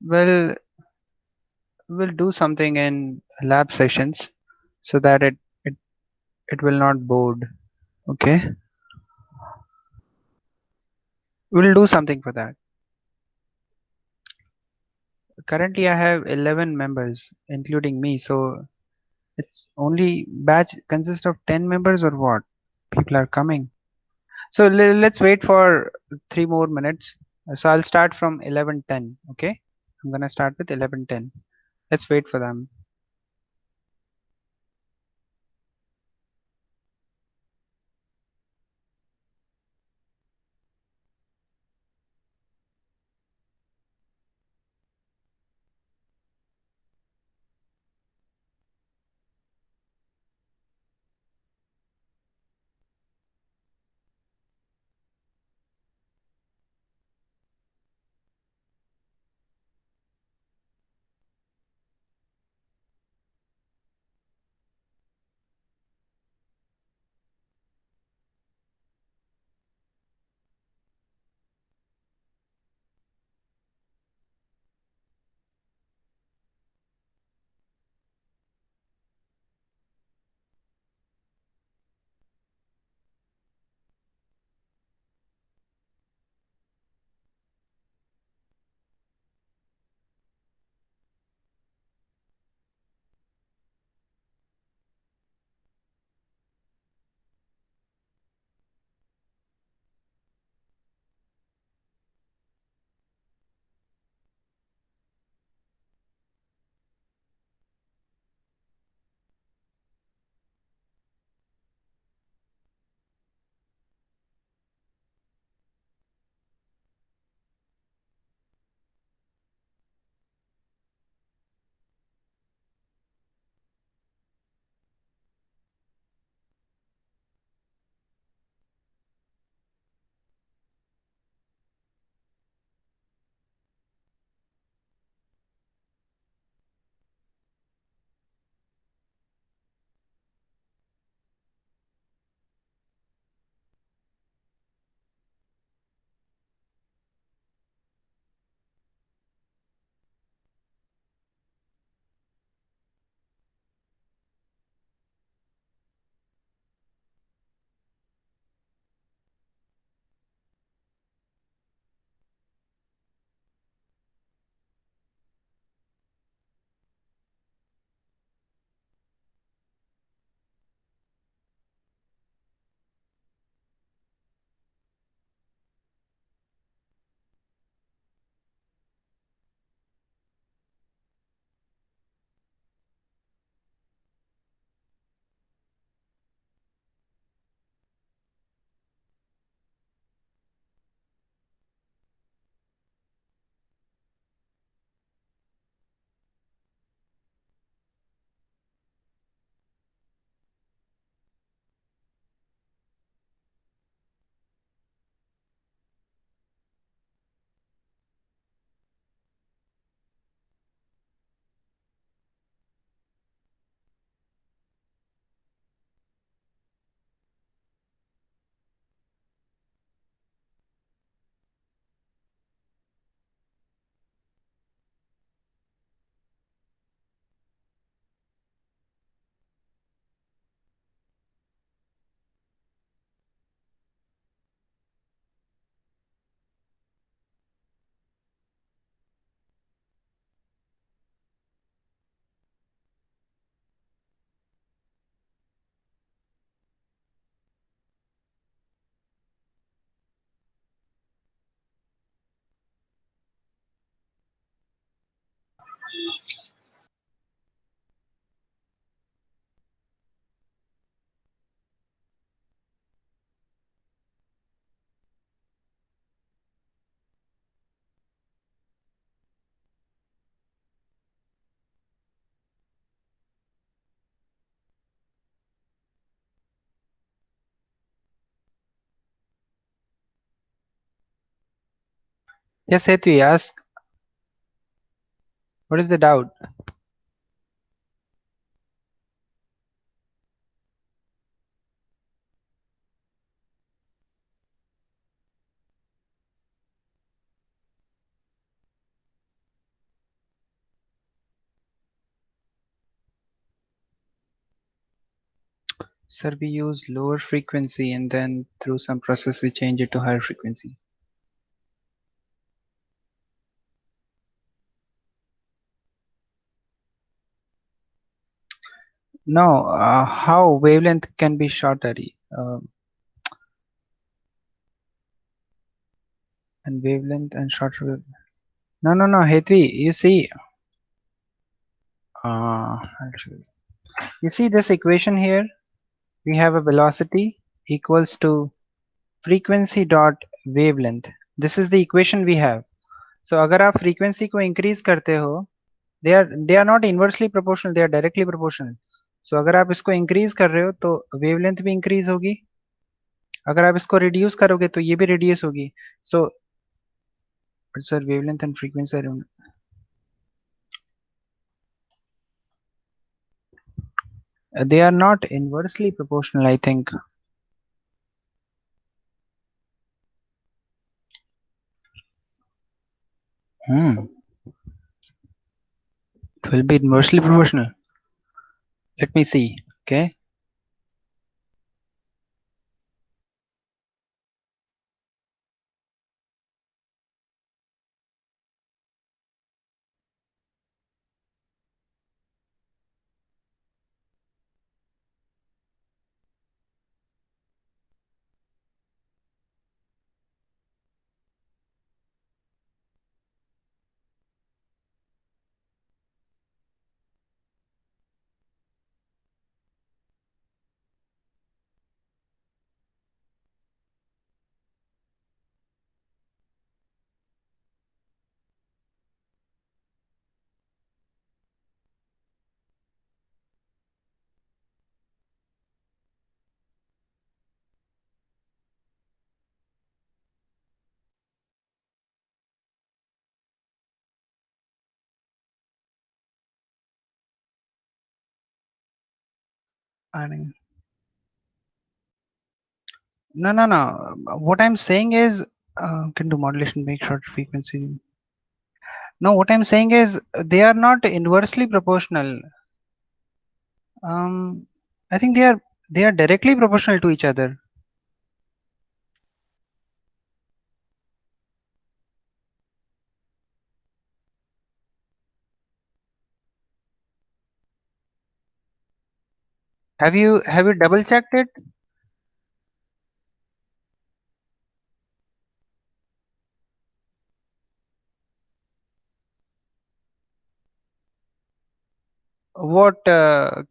Well, we'll do something in lab sessions so that it, it will not bored. Okay? We'll do something for that. Currently, I have 11 members, including me. So it's only batch consists of 10 members or what? People are coming. So let's wait for 3 more minutes. So I'll start from 11:10. Okay? I'm gonna start with 11:10. Let's wait for them. Yes, Hetvi, ask. What is the doubt? Sir, we use lower frequency and then through some process we change it to higher frequency. No, how wavelength can be shorter? Uh, and wavelength and shorter no, Hetvi, you see, I'll show you. You see this equation here? We have a velocity equals to frequency dot wavelength. This is the equation we have. So अगर आप frequency को increase करते हो, they are not inversely proportional, they are directly proportional. So अगर आप इसको increase कर रहे हो तो wavelength भी increase होगी. अगर आप इसको reduce करोगे तो ये भी reduce होगी. So sir, wavelength and frequency are they are not inversely proportional, I think. It will be inversely proportional. Let me see. Okay. I mean, no. What I'm saying is, can do modulation make short frequency? No, what I'm saying is they are not inversely proportional. I think they are directly proportional to each other. Have you double checked it? What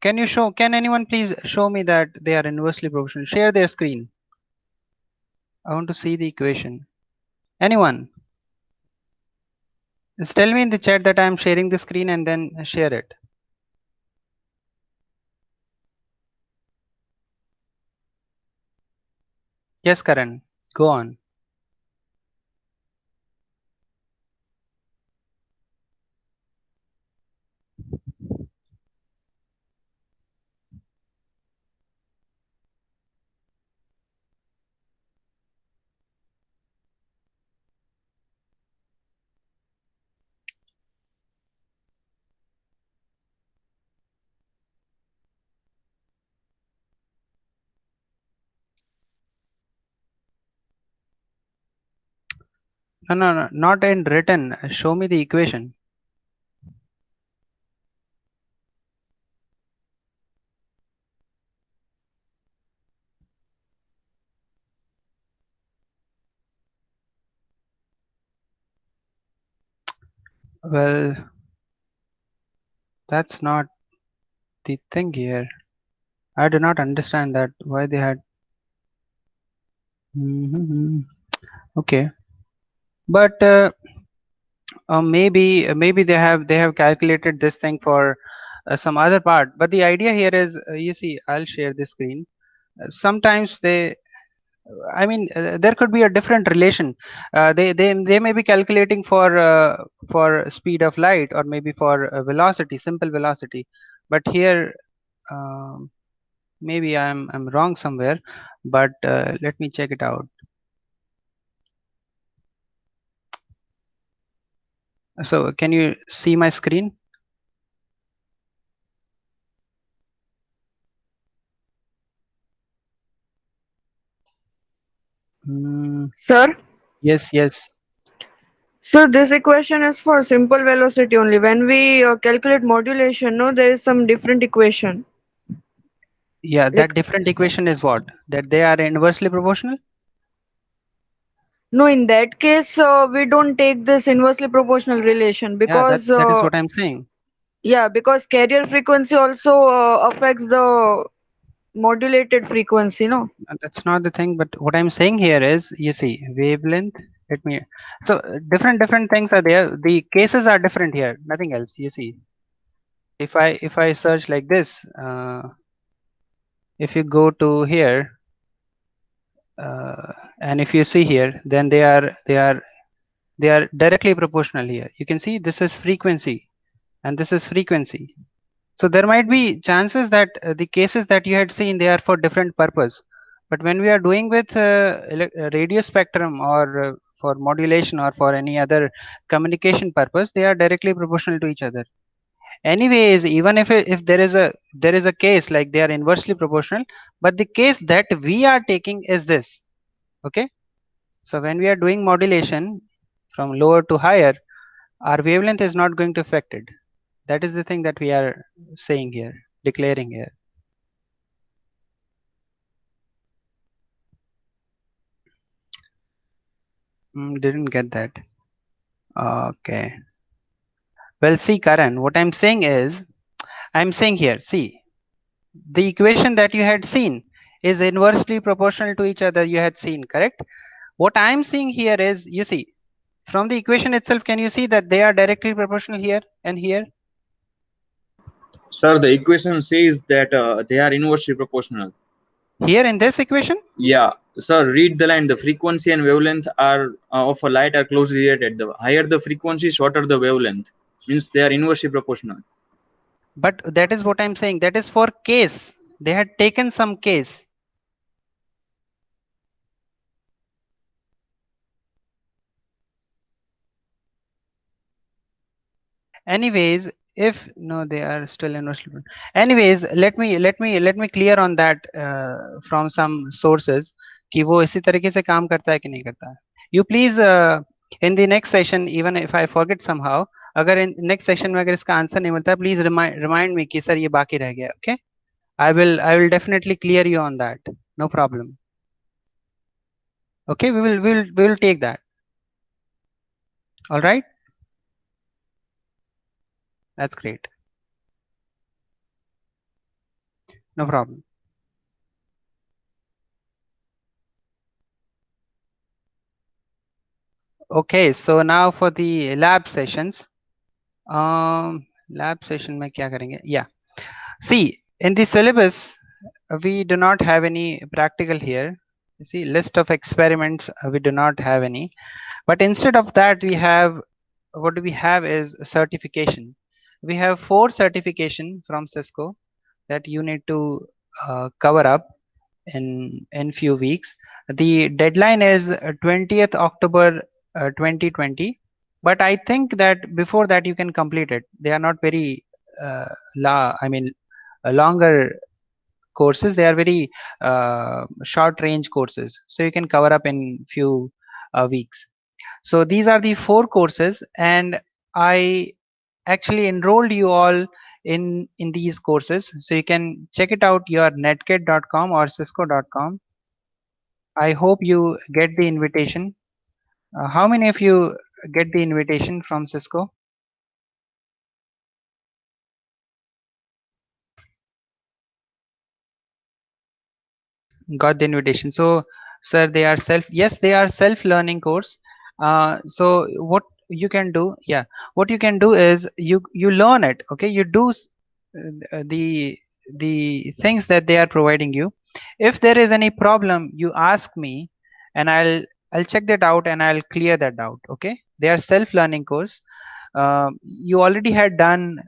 can you show? Can anyone please show me that they are inversely proportional? Share their screen. I want to see the equation. Anyone? Just tell me in the chat that I am sharing the screen and then share it. Yes, Karan. Go on. No, not in written. Show me the equation. Well, that's not the thing here. I do not understand that why they had. Okay, but maybe they have calculated this thing for some other part. But the idea here is, you see, I'll share the screen. Sometimes I mean, there could be a different relation. They may be calculating for speed of light or maybe for velocity, simple velocity. But here, um, maybe I'm wrong somewhere. But let me check it out. So can you see my screen? Sir, Yes, yes. so this equation is for simple velocity only. When we calculate modulation, no, there is some different equation. Yeah, Like, that different equation is what? That they are inversely proportional? no, in that case, we don't take this inversely proportional relation Yeah, because, that is what I'm saying. yeah, because carrier frequency also affects the modulated frequency, no? That's not the thing, but what I'm saying here is, you see, wavelength. Let me. So different things are there. The cases are different here. Nothing else. You see, if I search like this, if you go to here, and if you see here, then they are directly proportional here. You can see this is frequency and this is frequency. So there might be chances that the cases that you had seen, they are for different purpose. But when we are doing with radio spectrum, or for modulation, or for any other communication purpose, they are directly proportional to each other. Anyways, even if there is a case like they are inversely proportional, but the case that we are taking is this. Okay. So when we are doing modulation from lower to higher, our wavelength is not going to affect it. That is the thing that we are saying here, declaring here. Didn't get that. Okay. Well, see, Karan, what I'm saying is, I'm saying here, see, the equation that you had seen is inversely proportional to each other, you had seen, correct? What I'm seeing here is, you see, from the equation itself, can you see that they are directly proportional here and here? Sir, the equation says that they are inversely proportional. Here in this equation? Yeah, sir, read the line. The frequency and wavelength are of a light are closely related. The higher the frequency, shorter the wavelength. Means they are inversely proportional. But that is what I'm saying. That is for case. They had taken some case. Anyways, if no, they are still inversely. Anyways, let me clear on that from some sources कि वो इसी तरीके से काम करता है कि नहीं करता है. You please in the next session, even if I forget somehow, अगर in next session में अगर इसका आंसर नहीं मिलता, please remind me कि सर ये बाकी रह गया. Okay, I will definitely clear you on that. No problem. Okay, we will take that. All right, that's great. No problem. Okay, so now for the lab sessions. Lab session में क्या करेंगे? Yeah. See, in the syllabus, we do not have any practical here. You see, list of experiments, we do not have any. But instead of that, we have, what do we have is certification. We have 4 certification from Cisco that you need to cover up in few weeks. The deadline is 20th October 2020, but I think that before that you can complete it. They are not very I mean longer courses. They are very short range courses, so you can cover up in few weeks. So these are the 4 courses, and I actually enrolled you all in these courses, so you can check it out, your netkit.com or cisco.com. I hope you get the invitation. How many of you get the invitation from Cisco? Got the invitation. So, sir, they are yes, they are self-learning course. So what you can do, yeah, what you can do is you learn it. Okay, you do the things that they are providing you. If there is any problem, you ask me, and I'll check that out and I'll clear that doubt. Okay, they are self-learning course. You already had done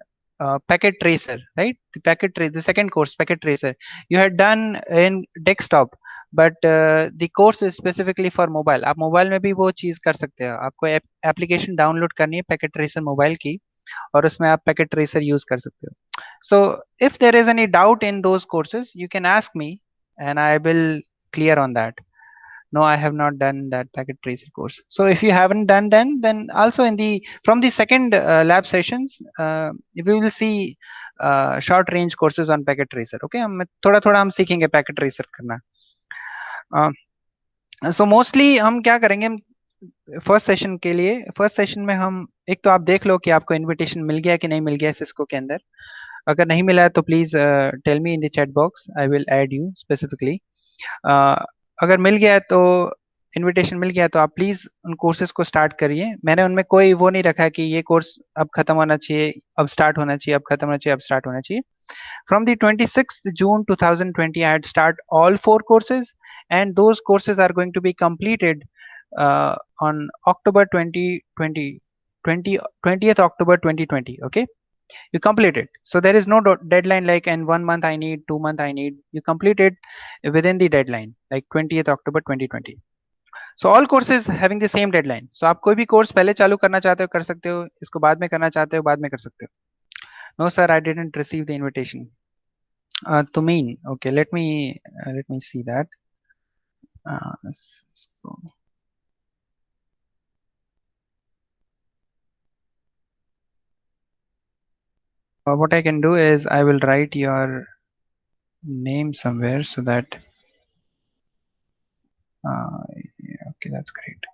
packet tracer, right? The second course, packet tracer, you had done in desktop, but the course is specifically for mobile. आप mobile में भी वो चीज कर सकते हो. आपको application download करनी है पैकेट ट्रेसर मोबाइल की, और उसमें आप पैकेट ट्रेसर यूज कर सकते हो. So if there is any doubt in those courses, you can ask me and I will clear on that. No, I have not done that packet tracer course. So if you haven't done then also in the from the second lab sessions, we will see short range courses on packet tracer. Okay, हम थोड़ा थोड़ा हम सीखेंगे packet tracer करना. So mostly हम क्या करेंगे, हम फर्स्ट सेशन के लिए, फर्स्ट सेशन में हम एक तो आप देख लो कि आपको इनविटेशन मिल गया कि नहीं मिल गया सिस्को के अंदर. अगर नहीं मिला है तो please tell me in the chat box, I will add you specifically. अगर मिल गया है तो इनविटेशन मिल गया है तो आप प्लीज उन कोर्सेज को स्टार्ट करिए. मैंने उनमें कोई वो नहीं रखा है कि ये कोर्स अब खत्म होना चाहिए, अब स्टार्ट होना चाहिए, अब खत्म होना चाहिए, अब स्टार्ट होना चाहिए. From the 26th June 2020, I had start all 4 courses, and those courses are going to be completed on October 2020, 20th October 2020. Okay, you complete it. So there is no deadline like in 1 month I need, 2 month I need. You complete it within the deadline, like 20th October 2020. So all courses having the same deadline. So आप कोई भी course पहले चालू करना चाहते हो कर सकते हो, इसको बाद में करना चाहते हो बाद में कर सकते हो. No sir, I didn't receive the invitation. Tumin, okay, let me see that. So, what I can do is I will write your name somewhere so that yeah, okay, that's great.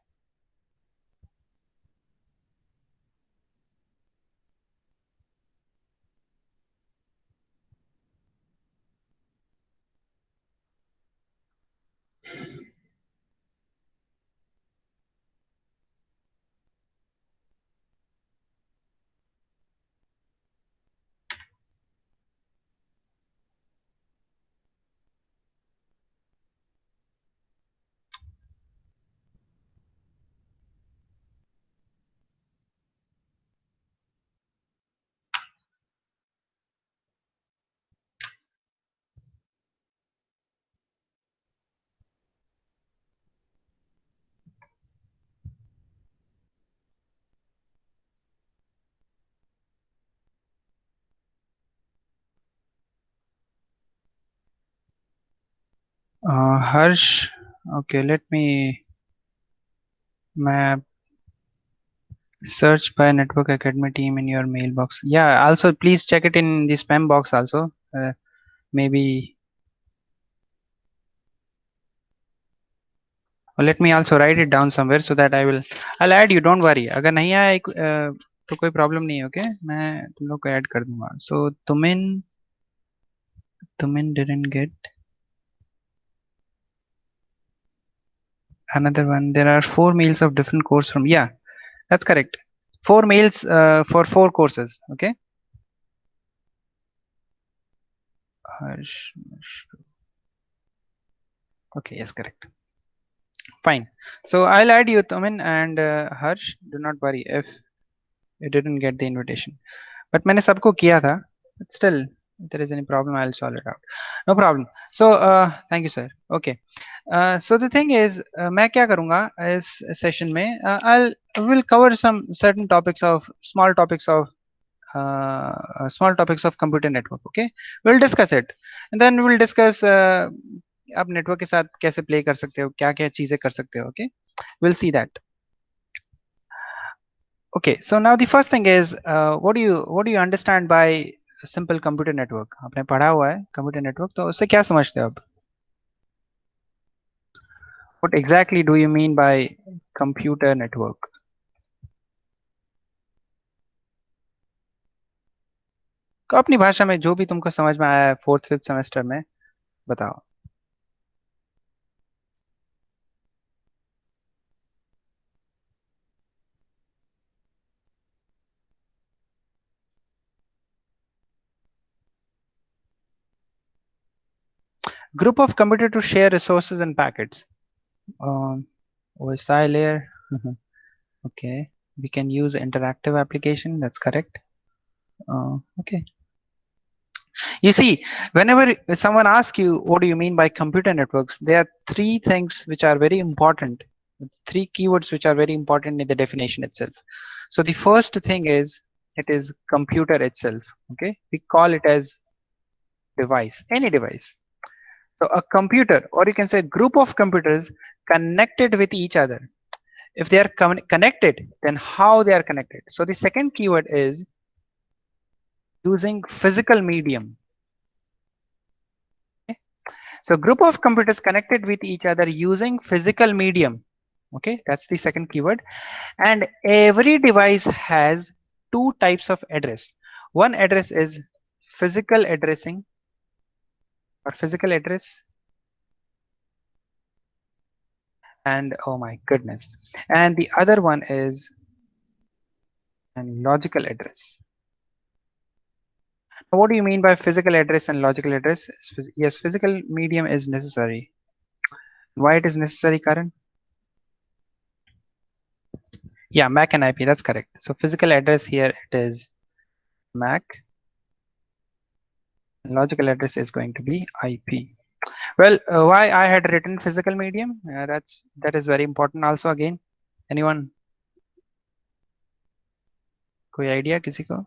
Harsh, okay, let me map search by Network Academy team in your mailbox. Yeah, also please check it in the spam box also. Maybe let me also write it down somewhere so that I'll add you. Don't worry. अगर नहीं आया तो कोई problem नहीं है. Okay, मैं तुम लोग को ऐड कर दूंगा. सो Tumin didn't get another one. There are 4 mails of different course from, yeah, that's correct. 4 mails for 4 courses. Okay, Harsh, okay, yes, correct. Fine. So I'll add you, Tumin and Harsh. Do not worry if you didn't get the invitation. But मैंने सबको किया था. But still, if there is any problem, I'll solve it out. No problem. So thank you, sir. Okay. So the thing is, मैं क्या करूँगा इस session में, will cover some certain topics of small topics of computer network. Okay, we'll discuss it, and then we'll discuss आप network के साथ कैसे play कर सकते हो, क्या क्या चीजें कर सकते हो. Okay, we'll see that. Okay, so now the first thing is, what do you understand by simple computer network? आपने पढ़ा हुआ है computer network, तो उससे क्या समझते हो आप? What exactly do you mean by computer network? तो अपनी भाषा में जो भी तुमको समझ में आया है 4th 5th सेमेस्टर में बताओ. Group of computer to share resources and packets. OSI layer. Okay, we can use interactive application. That's correct. Okay. You see, whenever someone asks you what do you mean by computer networks, there are 3 things which are very important. 3 keywords which are very important in the definition itself. So the first thing is, it is computer itself. Okay, we call it as device, any device. So a computer, or you can say group of computers connected with each other. If they are connected, then how they are connected. So the second keyword is using physical medium. Okay? So group of computers connected with each other using physical medium. Okay, that's the second keyword. And every device has two types of address. One address is physical addressing or physical address, and oh my goodness, and the other one is an logical address. What do you mean by physical address and logical address? Yes, physical medium is necessary. Why it is necessary, Karan? Yeah, MAC and IP, that's correct. So physical address here it is MAC. Logical address is going to be IP. Well, why I had written physical medium? That is very important also again. Anyone? कोई idea किसी को?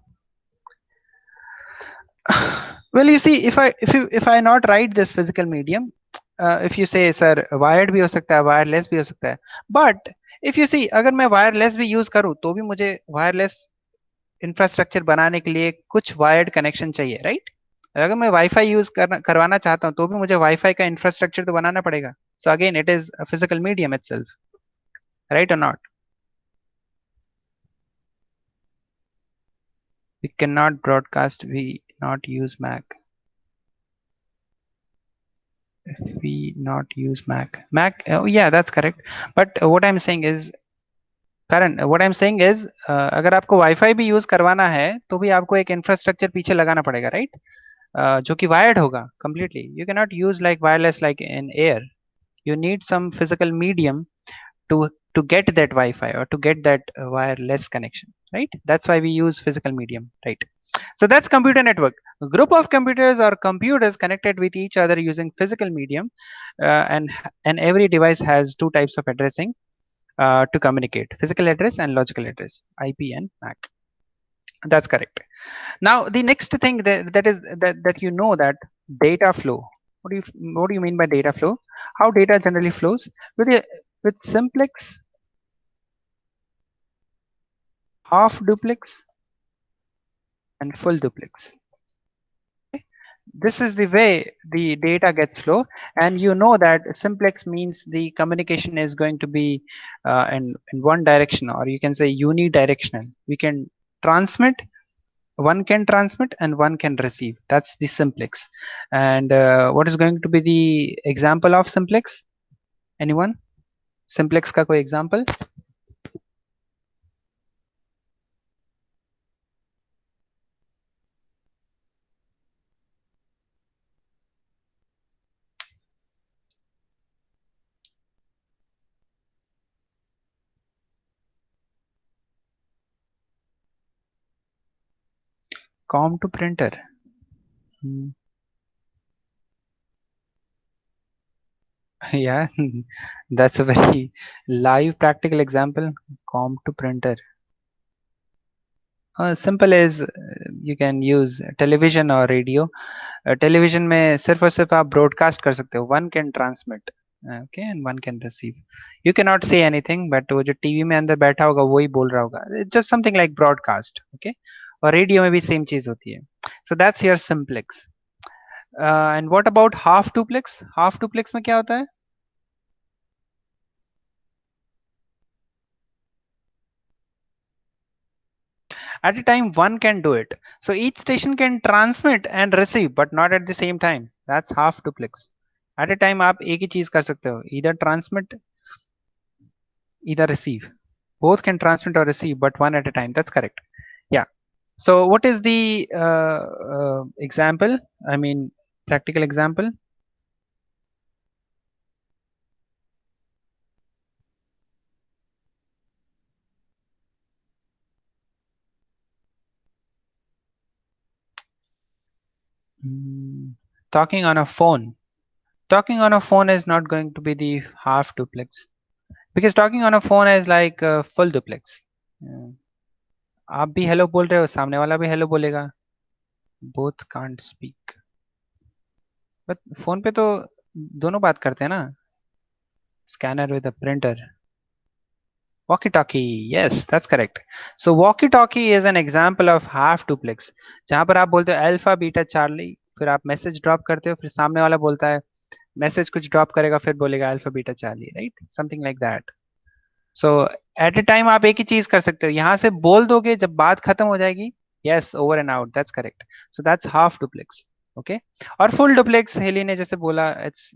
Well, you see, if I not write this physical medium, if you say sir wired भी हो सकता है, wireless भी हो सकता है, but if you see अगर मैं wireless भी use करूँ तो भी मुझे wireless इंफ्रास्ट्रक्चर बनाने के लिए कुछ वायर्ड कनेक्शन चाहिए, राइट? अगर मैं वाईफाई यूज करवाना चाहता हूँ तो भी मुझे वाईफाई का इंफ्रास्ट्रक्चर तो बनाना पड़ेगा. So again it is a physical medium itself, right और not? We cannot broadcast, we not use Mac. If we not use Mac, oh yeah, that's correct. But what I'm saying is, Karan, what I'm saying is, अगर आपको wifi भी use करवाना है तो भी आपको एक इंफ्रास्ट्रक्चर पीछे लगाना पड़ेगा, राइट? जो कि वायर्ड होगा completely. You cannot use like wireless like in air. You need some physical medium to get that Wi-Fi or to get that wireless connection, right? That's why we use physical medium, right? So that's computer network. A group of computers or computers connected with each other using physical medium, and every device has two types of addressing to communicate: physical address and logical address, IP and MAC. That's correct. Now the next thing that you know, that data flow. What do you mean by data flow? How data generally flows with simplex, half duplex, and full duplex. This is the way the data gets flow, and you know that simplex means the communication is going to be in one direction, or you can say unidirectional. We can transmit, one can transmit and one can receive. That's the simplex. And what is going to be the example of simplex? Anyone? Simplex का कोई example? Com to printer. Yeah, that's a very live practical example. Com to printer. Simple as you can use television or radio. Television में सिर्फ और सिर्फ आप broadcast कर सकते हो. One can transmit, okay, and one can receive. You can not say anything, but वो जो टीवी में अंदर बैठा होगा वही बोल रहा होगा. It's just something like broadcast, okay. और रेडियो में भी सेम चीज होती है. So that's your simplex. And what about half duplex? Half duplex में क्या होता है? At a time, one can do it. So each station can transmit and receive, but not at the same time. That's half duplex. At a time, आप एक ही चीज कर सकते हो. Either transmit, either receive. Both can transmit or receive, but one at a time. That's correct. Yeah. So what is the example? I mean, practical example. Talking on a phone. Talking on a phone is not going to be the half duplex, because talking on a phone is like full duplex. आप भी hello बोल रहे हो, सामने वाला भी hello बोलेगा. Both can't speak. But phone पे तो दोनों बात करते हैं ना, scanner with a printer, walkie talkie, yes that's correct. So walkie talkie is an example of half duplex, जहां पर आप बोलते हो अल्फा बीटा चार्ली, फिर आप मैसेज ड्रॉप करते हो, फिर सामने वाला बोलता है, मैसेज कुछ ड्रॉप करेगा, फिर बोलेगा alpha beta Charlie, right, something like that. So at a time आप एक ही चीज कर सकते हो, यहां से बोल दोगे, जब बात खत्म हो जाएगी, yes over and out, that's correct. So that's half duplex, okay. और फुल डुप्लेक्स हेली ने जैसे बोला, it's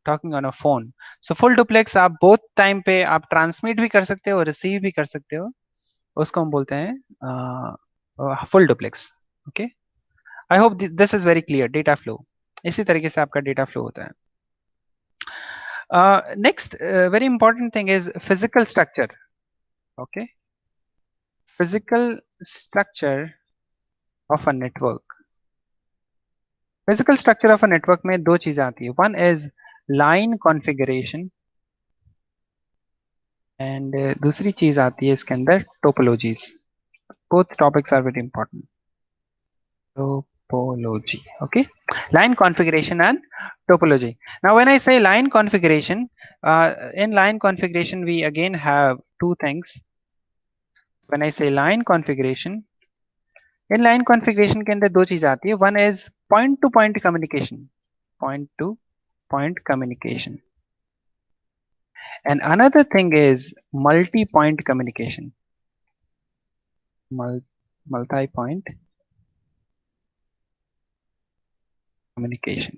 talking on a phone. So full duplex आप बोथ टाइम पे आप ट्रांसमिट भी कर सकते हो, रिसीव भी कर सकते हो, उसको हम बोलते हैं full duplex, okay. I hope this is very clear. Data flow, इसी तरीके से आपका डेटा फ्लो होता है। Next, very important thing is physical structure. Okay, physical structure of a network. Physical structure of a network में दो चीजें आती है. One is line configuration and दूसरी चीज आती है इसके अंदर topologies. Both topics are very important. Topology. Okay, line configuration and topology. Now, when I say line configuration, in line configuration we again have two things. When I say line configuration, inline configuration के अंदर दो चीज आती है. One is point two point communication, point two point communication, and another thing is multi point communication, multi point communication,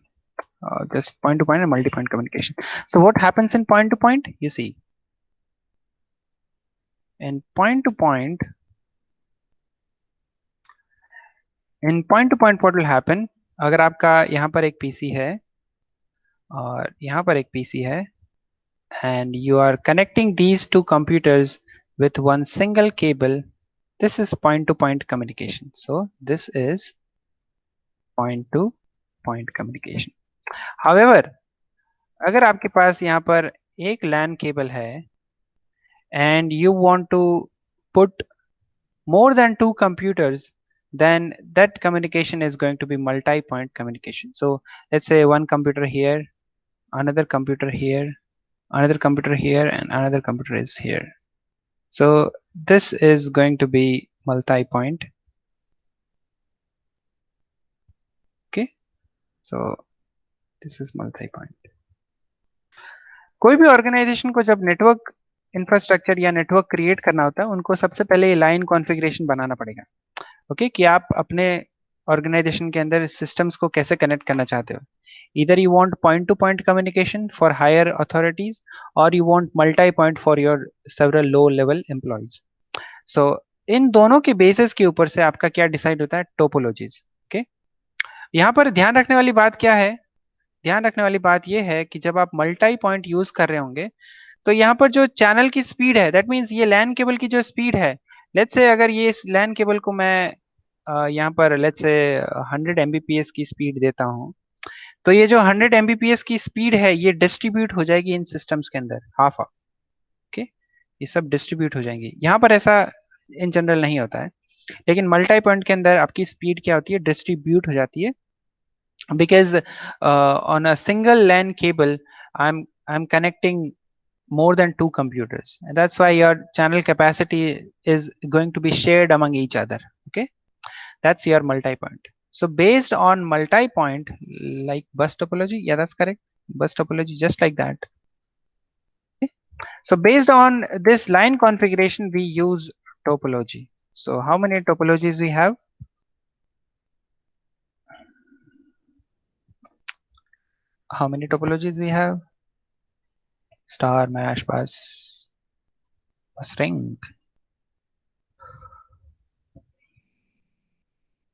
just point to point and multi point communication. So what happens in point to point? You see, in point to point what will happen, अगर आपका यहाँ पर एक PC है और यहाँ पर एक पीसी है, and you are connecting these two computers with one single cable, this is point to point communication. So this is point to point communication. However, अगर आपके पास यहाँ पर एक LAN cable है and you want to put more than two computers, then that communication is going to be multi-point communication. So let's say one computer here, another computer here, another computer here, and another computer is here. So this is going to be multi-point. Okay, so this is multi-point. कोई भी organisation को जब network infrastructure या network create करना होता है, उनको सबसे पहले ये लाइन कॉन्फ़िगरेशन बनाना पड़ेगा. ओके, कि आप अपने ऑर्गेनाइजेशन के अंदर सिस्टम्स को कैसे कनेक्ट करना चाहते हो. Either you want point to point communication for higher authorities or you want multi point for your several low level employees. So इन दोनों के बेसिस के ऊपर से आपका क्या डिसाइड होता है, टोपोलॉजीज. ओके, यहाँ पर ध्यान रखने वाली बात क्या है, ध्यान रखने वाली बात यह है कि जब आप मल्टी पॉइंट यूज कर रहे होंगे, तो यहाँ पर जो चैनल की स्पीड है, दैट मीन्स ये लैन केबल की जो स्पीड है, लेट्स से अगर ये लैन केबल को मैं यहाँ पर लेट्स से 100 Mbps की स्पीड देता हूँ, तो ये जो 100 Mbps की स्पीड है, ये डिस्ट्रीब्यूट हो जाएगी इन सिस्टम्स के अंदर हाफ हाफ. ओके, ये सब डिस्ट्रीब्यूट हो जाएंगे. यहाँ पर ऐसा इन जनरल नहीं होता है, लेकिन मल्टी पॉइंट के अंदर आपकी स्पीड क्या होती है, डिस्ट्रीब्यूट हो जाती है, because on a single LAN cable I'm connecting more than two computers, and that's why your channel capacity is going to be shared among each other. Okay, that's your multi-point. So based on multi-point, like bus topology, yeah, that's correct, bus topology, just like that. Okay? So based on this line configuration, we use topology. So how many topologies we have? How many topologies we have? Star, mash, bus, ring,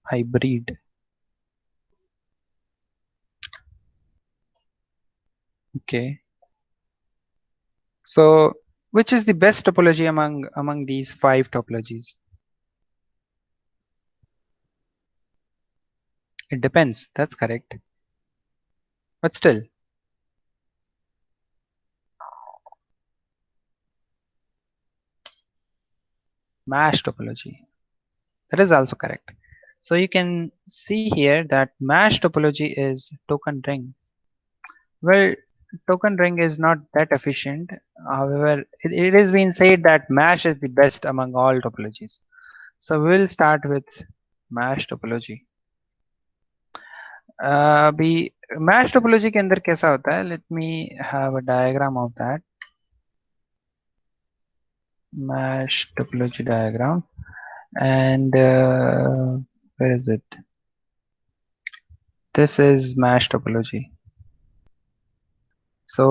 hybrid. Okay. So which is the best topology among these 5 topologies? It depends. That's correct. But still, MASH topology. That is also correct. So you can see here that MASH topology is token ring. Well, token ring is not that efficient. However, it is been said that MASH is the best among all topologies. So we'll start with MASH topology. अभी MASH topology के अंदर कैसा होता है? Let me have a diagram of that. MASH topology diagram. And where is it? This is MASH topology. So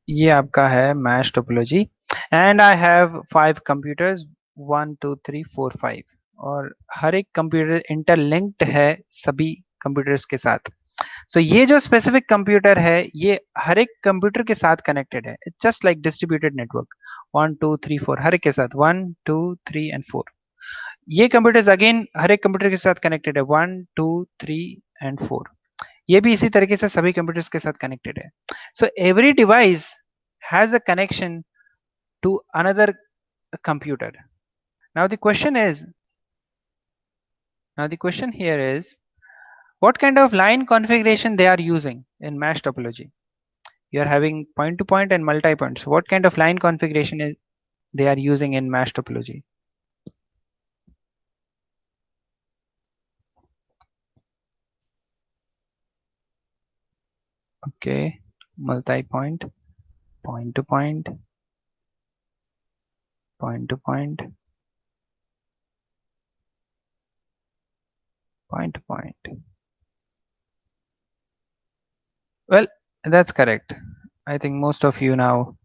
ये आपका है MASH topology and I have 5 computers 1 2 3 4 5 और हर एक कंप्यूटर इंटरलिंक्ड है सभी कंप्यूटर्स के साथ. So ये जो स्पेसिफिक कंप्यूटर है ये हर एक कंप्यूटर के साथ कनेक्टेड है. It's just like distributed network 1 2 3 4 हर एक के साथ 1 2 3 एंड 4. ये कंप्यूटर्स अगेन हर एक कंप्यूटर के साथ कनेक्टेड है 1 2 3 एंड 4. ये भी इसी तरीके से सभी कंप्यूटर्स के साथ कनेक्टेड है. So every device has a connection to another computer. Now the question here is what kind of line configuration they are using in MASH topology. You are having point to point and multi-point. So what kind of line configuration is they are using in MASH topology? Okay, multi-point, point to point, point to point, point to point. Well, that's correct. I think most of you now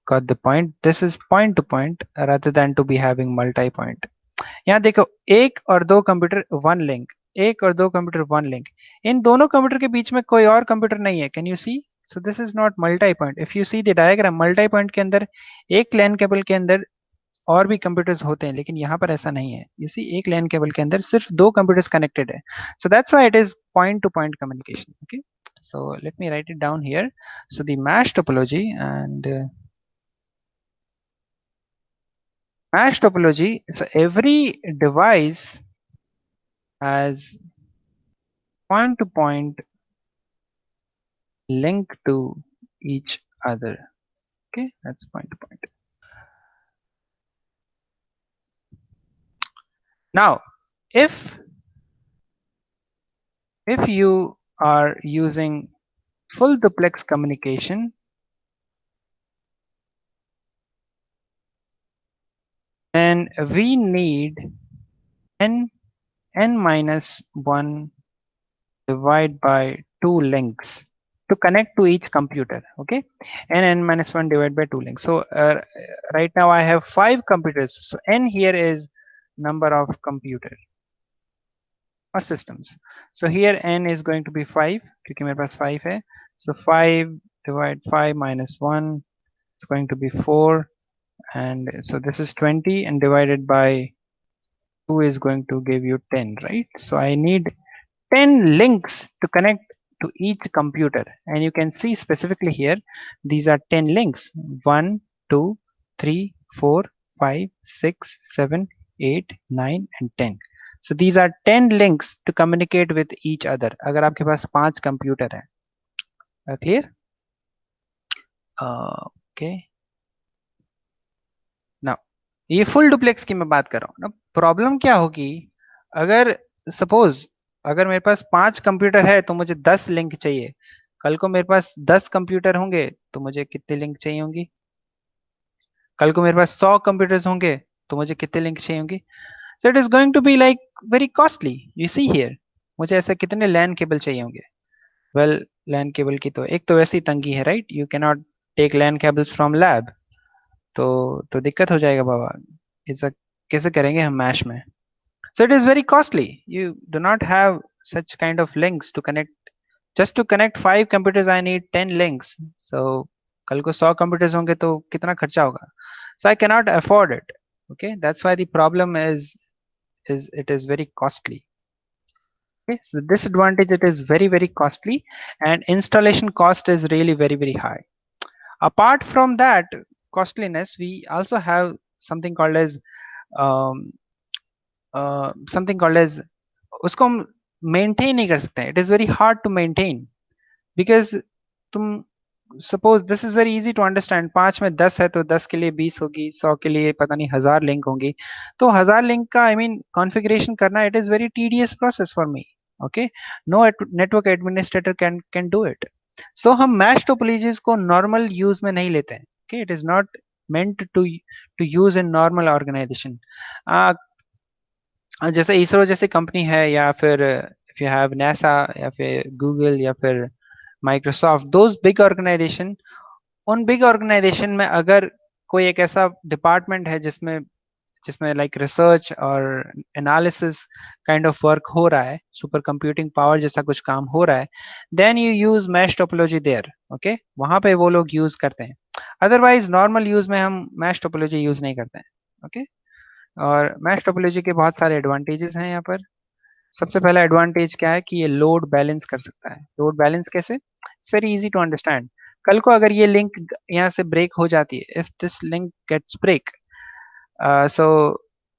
got the point. This is point to point rather than to be having multi-point. यहाँ देखो एक और दो computer one link, एक और दो computer one link. इन दोनों computer के बीच में कोई और कंप्यूटर नहीं है. Can you see? So this is not multi point. If you see the diagram, multi point के अंदर एक लैन केबल के अंदर और भी कंप्यूटर्स होते हैं, लेकिन यहाँ पर ऐसा नहीं है. यू सी एक लैन केबल के अंदर सिर्फ दो कंप्यूटर्स कनेक्टेड है. सो that's why it is point two point communication. Okay, so let me write it down here. So the MASH topology and MASH topology, so every device has point to point link to each other. Okay, that's point to point. Now, if you are using full duplex communication, then we need n minus 1 divided by 2 links to connect to each computer. Okay, n minus 1 divided by 2 links. So right now I have 5 computers. So n here is number of computer or systems. So here n is going to be 5 क्योंकि मेरे पास 5 है. So 5 divide 5 minus 1 is going to be 4, and so this is 20, and divided by 2 is going to give you 10, right? So I need 10 links to connect to each computer, and you can see specifically here these are 10 links: 1 2 3 4 5 6 7 8 9 and 10. So these are 10 links to communicate with each other. अगर आपके पास 5 computer है. Clear? Okay. Now ये full duplex की मैं बात कर रहा हूँ ना. प्रॉब्लम क्या होगी अगर सपोज अगर मेरे पास 5 कंप्यूटर है तो मुझे 10 लिंक चाहिए. कल को मेरे पास 10 कंप्यूटर होंगे तो मुझे कितने लिंक चाहिए होंगी. कल को मेरे पास 100 कंप्यूटर्स होंगे तो मुझे कितने लिंक चाहिए होंगी. So it is going to be like very costly. You see here मुझे ऐसे कितने लैन केबल चाहिए होंगे. वेल लैन केबल की तो एक तो वैसे ही तंगी है, right? You can not take LAN cables from lab. तो दिक्कत हो जाएगा बाबा. ऐसा कैसे करेंगे हम मैश में. So it is very costly. You do not have such kind of links to connect. Just to connect 5 computers, I need 10 links. So कल को 100 computers होंगे तो कितना खर्चा होगा. So I cannot afford it. Okay, that's why the problem is it is very costly. Okay, so the disadvantage, it is very costly, and installation cost is really very high. Apart from that costliness, we also have something called as उसको हम maintain नहीं कर सकते. It is very hard to maintain because तुम suppose this is very easy to understand, 5 में 10 है तो 10 के लिए 20 होगी, 100 के लिए पता नहीं 1000 लिंक होंगी। तो 1000 लिंक का आई मीन कॉन्फ़िगरेशन करना, it is very tedious process for me. Okay, no network administrator can do it. So हम मैश टोपोलॉजीज को नॉर्मल यूज में नहीं लेते हैं। Okay, it is not meant to use in normal organization। जैसे इसरो जैसी company है, या फिर इफ यू हैव नासा या फिर गूगल या फिर माइक्रोसॉफ्ट, दोज बिग ऑर्गेनाइजेशन, उन बिग ऑर्गेनाइजेशन में अगर कोई एक ऐसा डिपार्टमेंट है जिसमें जिसमें लाइक रिसर्च और एनालिसिस काइंड ऑफ वर्क हो रहा है, सुपर कंप्यूटिंग पावर जैसा कुछ काम हो रहा है, then you use mesh topology there. Okay, वहां पे वो लोग यूज करते हैं, अदरवाइज नॉर्मल यूज में हम मैश टोपोलॉजी यूज नहीं करते हैं। ओके, और मैश टोपोलॉजी के बहुत सारे एडवांटेजेस हैं यहाँ पर। सबसे पहला एडवांटेज क्या है कि ये लोड बैलेंस कर सकता है। लोड बैलेंस कैसे? It's very easy to understand. कल को अगर ये लिंक यहाँ से ब्रेक हो जाती है, if this link gets break, so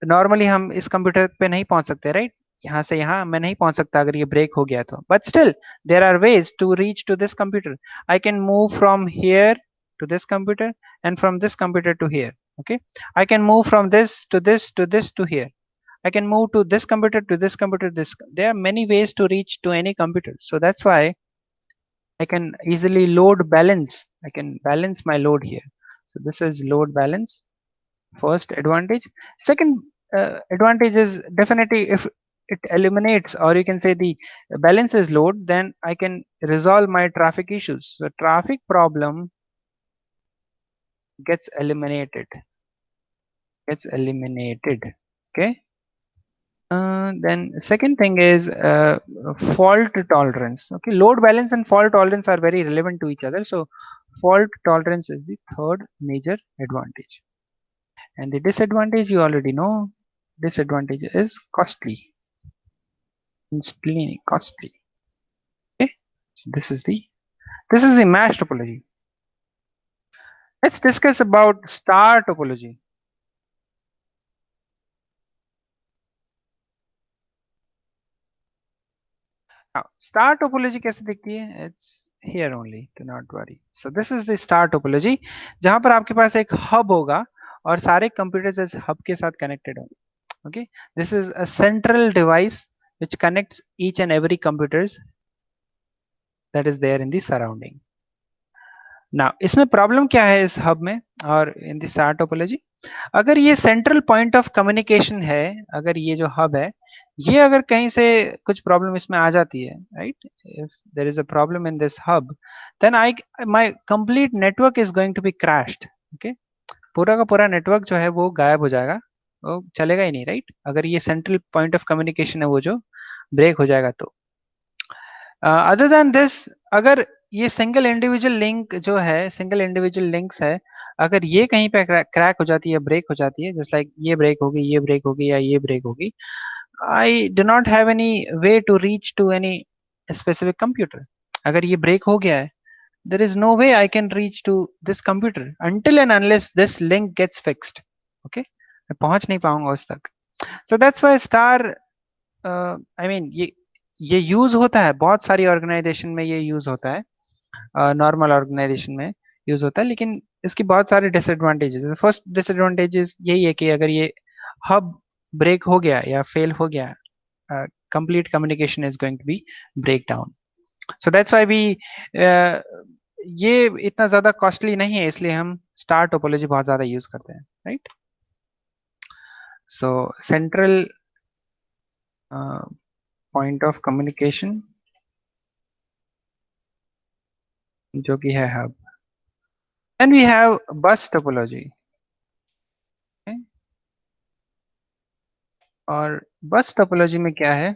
normally हम इस कंप्यूटर पे नहीं पहुंच सकते, राइट? यहाँ से यहाँ मैं नहीं पहुंच सकता अगर ये ब्रेक हो गया तो, but still there are ways to reach to this computer. I can move from here to this computer and from this computer to here। Okay, I can move from this to this to this to here। I can move to this computer to this computer, this. There are many ways to reach to any computer. So that's why I can easily load balance. I can balance my load here. So this is load balance, first advantage. Second advantage is definitely if it eliminates, or you can say the balances load, then I can resolve my traffic issues. So traffic problem gets eliminated. Okay. Then second thing is fault tolerance. Okay, load balance and fault tolerance are very relevant to each other. So fault tolerance is the third major advantage. And the disadvantage you already know. Disadvantage is costly. Instantly costly. Okay, so this is the MASH topology. Let's discuss about star topology. Now, star topology कैसे दिखती है? It's here only, do not worry. So this is the star topology, जहां पर आपके पास एक hub होगा और सारे कंप्यूटर्स इस हब के साथ कनेक्टेड होंगे. Okay, this is a central device which connects each and every computers that is there in the surrounding. Now, इसमें प्रॉब्लम क्या है इस हब में और इन द स्टार टोपोलॉजी? अगर ये सेंट्रल पॉइंट ऑफ कम्युनिकेशन है, अगर ये जो हब है, ये अगर कहीं से कुछ प्रॉब्लम इसमें आ जाती है, right, if there is a problem in this hub, then my complete network is going to be crashed. Okay, पूरा का पूरा नेटवर्क जो है वो गायब हो जाएगा, वो चलेगा ही नहीं, राइट, अगर ये सेंट्रल पॉइंट ऑफ कम्युनिकेशन है वो जो ब्रेक हो जाएगा तो. अदर देन दिस, अगर ये सिंगल इंडिविजुअल लिंक जो है, सिंगल इंडिविजुअल लिंक्स है, अगर ये कहीं पे क्रैक हो जाती है, ब्रेक हो जाती है, जस्ट लाइक ये ब्रेक होगी, ये ब्रेक होगी या ये ब्रेक होगी, I do not have any way to reach to any specific computer. अगर ये ब्रेक हो गया है, there is no way I can reach to this computer until and unless this link gets fixed. Okay, मैं पहुंच नहीं पाऊंगा उस तक. So that's why star, I mean ये यूज होता है बहुत सारी ऑर्गेनाइजेशन में, ये यूज होता है, नॉर्मल ऑर्गेनाइजेशन में यूज होता है, लेकिन इसकी बहुत सारे डिसएडवांटेजेस है. फर्स्ट डिसएडवांटेजेस यही है कि अगर ये हब ब्रेक हो गया या फेल हो गया, complete communication is going to be break down. So that's why we, ये इतना ज्यादा कॉस्टली नहीं है, इसलिए हम स्टार टोपोलॉजी बहुत ज्यादा यूज करते हैं, right. So central point of communication जो कि है hub. And we have bus topology. और बस टोपोलॉजी में क्या है?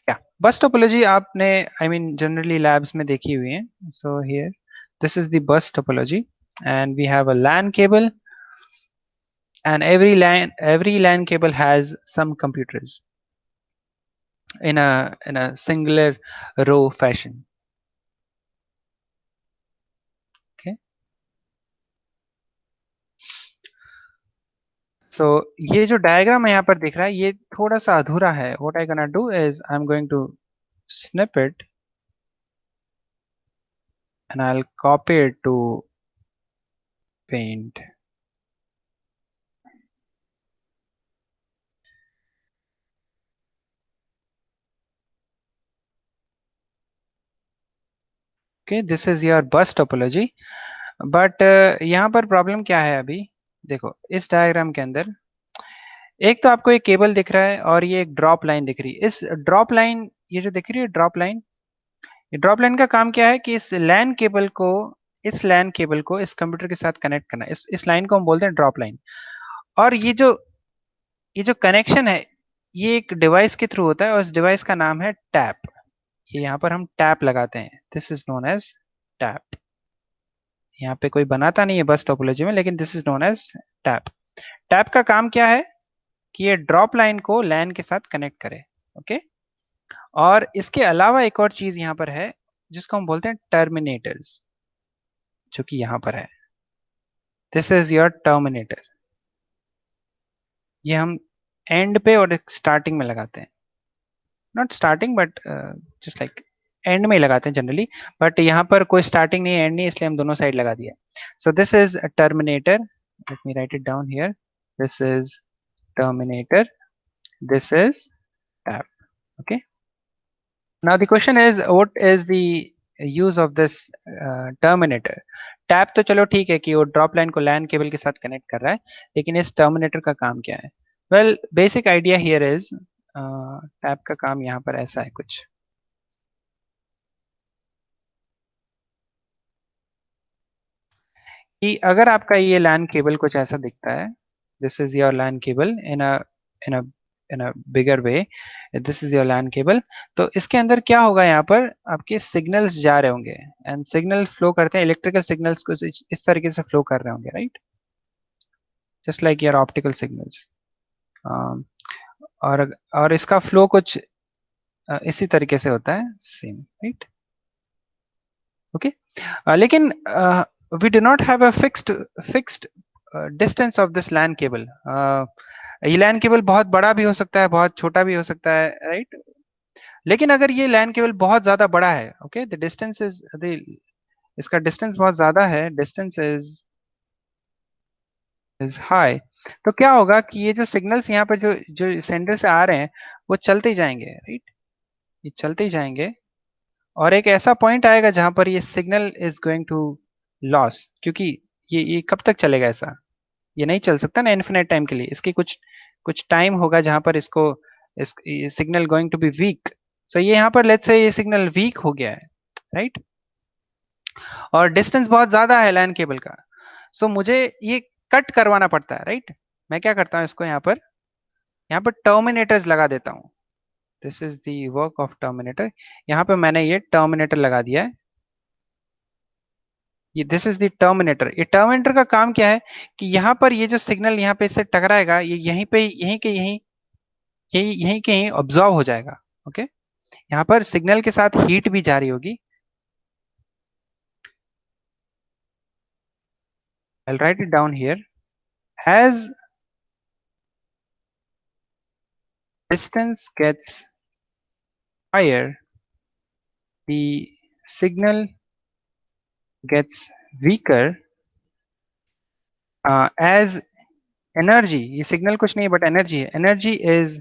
या बस टोपोलॉजी आपने आई मीन जनरली लैब्स में देखी हुई है. So here this is the bus topology and we have a LAN cable, and every LAN cable has some computers in a singular row fashion. Okay, so ये जो diagram यहाँ पर दिख रहा है ये थोड़ा सा अधूरा है. What I gonna do is I'm going to snip it and I'll copy it to Paint. Okay, this is your bus topology. But यहाँ पर प्रॉब्लम क्या है अभी देखो इस डायग्राम के अंदर एक तो आपको एक केबल दिख रहा है और ये एक ड्रॉप लाइन दिख रही है। इस ड्रॉप लाइन ये जो दिख रही है ड्रॉप लाइन, ये ड्रॉप लाइन का काम क्या है कि इस लैन केबल को इस कंप्यूटर के साथ कनेक्ट करना। इस लाइन को हम बोलते हैं ड्रॉप लाइन। और ये जो कनेक्शन है ये एक डिवाइस के थ्रू होता है और इस डिवाइस का नाम है टैप। ये यहाँ पर हम टैप लगाते हैं, this is known as tap. यहाँ पे कोई बनाता नहीं है बस टोपोलॉजी में, लेकिन this is known as tap. Tap का काम क्या है कि ये ड्रॉप लाइन को लैन के साथ कनेक्ट करे। ओके, और इसके अलावा एक और चीज यहाँ पर है जिसको हम बोलते हैं टर्मिनेटर्स, जो कि यहाँ पर है। This is your terminator. ये हम एंड पे और स्टार्टिंग में लगाते हैं, not starting but just like and में ही लगाते हैं जनरली, बट यहाँ पर कोई स्टार्टिंग नहीं एंड नहीं, इसलिए हम दोनों साइड लगा दिया। सो this is terminator, let me right it down here, this is terminator, this is tap. Okay, now the question is what is the use of this terminator? Tap तो चलो ठीक है कि वो ड्रॉप लाइन को LAN cable के साथ connect कर रहा है, लेकिन इस टर्मिनेटर का काम क्या है? Well basic idea here is tap का काम यहाँ पर ऐसा है कुछ। कि अगर आपका ये लैन केबल कुछ ऐसा दिखता है, this is your LAN cable in a bigger way, this is your LAN cable, तो इसके अंदर क्या होगा, यहाँ पर आपके सिग्नल्स जा रहे होंगे एंड सिग्नल फ्लो करते हैं, इलेक्ट्रिकल सिग्नल्स को इस तरीके से फ्लो कर रहे होंगे, right, just like your optical signals. और इसका फ्लो कुछ इसी तरीके से होता है, सेम, राइट। ओके, लेकिन we do not have a fixed distance of this LAN cable. ये LAN केबल बहुत बड़ा भी हो सकता है, बहुत छोटा भी हो सकता है, राइट। लेकिन अगर ये LAN केबल बहुत ज्यादा बड़ा है, ओके, द डिस्टेंस इज इसका डिस्टेंस बहुत ज्यादा है, डिस्टेंस इज हाई, तो क्या होगा कि ये जो सिग्नल्स यहाँ पर जो सेंडर से आ रहे हैं वो चलते ही जाएंगे, राइट, ये चलते ही जाएंगे और एक ऐसा पॉइंट आएगा जहां पर ये signal is going to loss, क्योंकि ये कब तक चलेगा ऐसा, ये नहीं चल सकता ना इन्फिनिट टाइम के लिए, इसकी कुछ टाइम होगा जहां पर इस signal going to be weak. So ये यहाँ पर लेट्स से ये सिग्नल वीक हो गया है, राइट, और डिस्टेंस बहुत ज्यादा है लैन केबल का, सो मुझे ये कट करवाना पड़ता है, राइट। मैं क्या करता हूँ, इसको यहाँ पर टर्मिनेटर्स लगा देता हूँ। This is the work of terminator. यहाँ पे मैंने ये टर्मिनेटर लगा दिया है, ये दिस इज द टर्मिनेटर। ये टर्मिनेटर का काम क्या है कि यहाँ पर ये जो सिग्नल यहाँ पे इससे टकराएगा, ये यहीं पे यहीं के यहीं ऑब्जॉर्व हो जाएगा। ओके, यहाँ पर सिग्नल के साथ हीट भी जारी होगी। I'll write it down here. As distance gets higher, the signal gets weaker as energy, ये सिग्नल कुछ नहीं बट एनर्जी है, energy is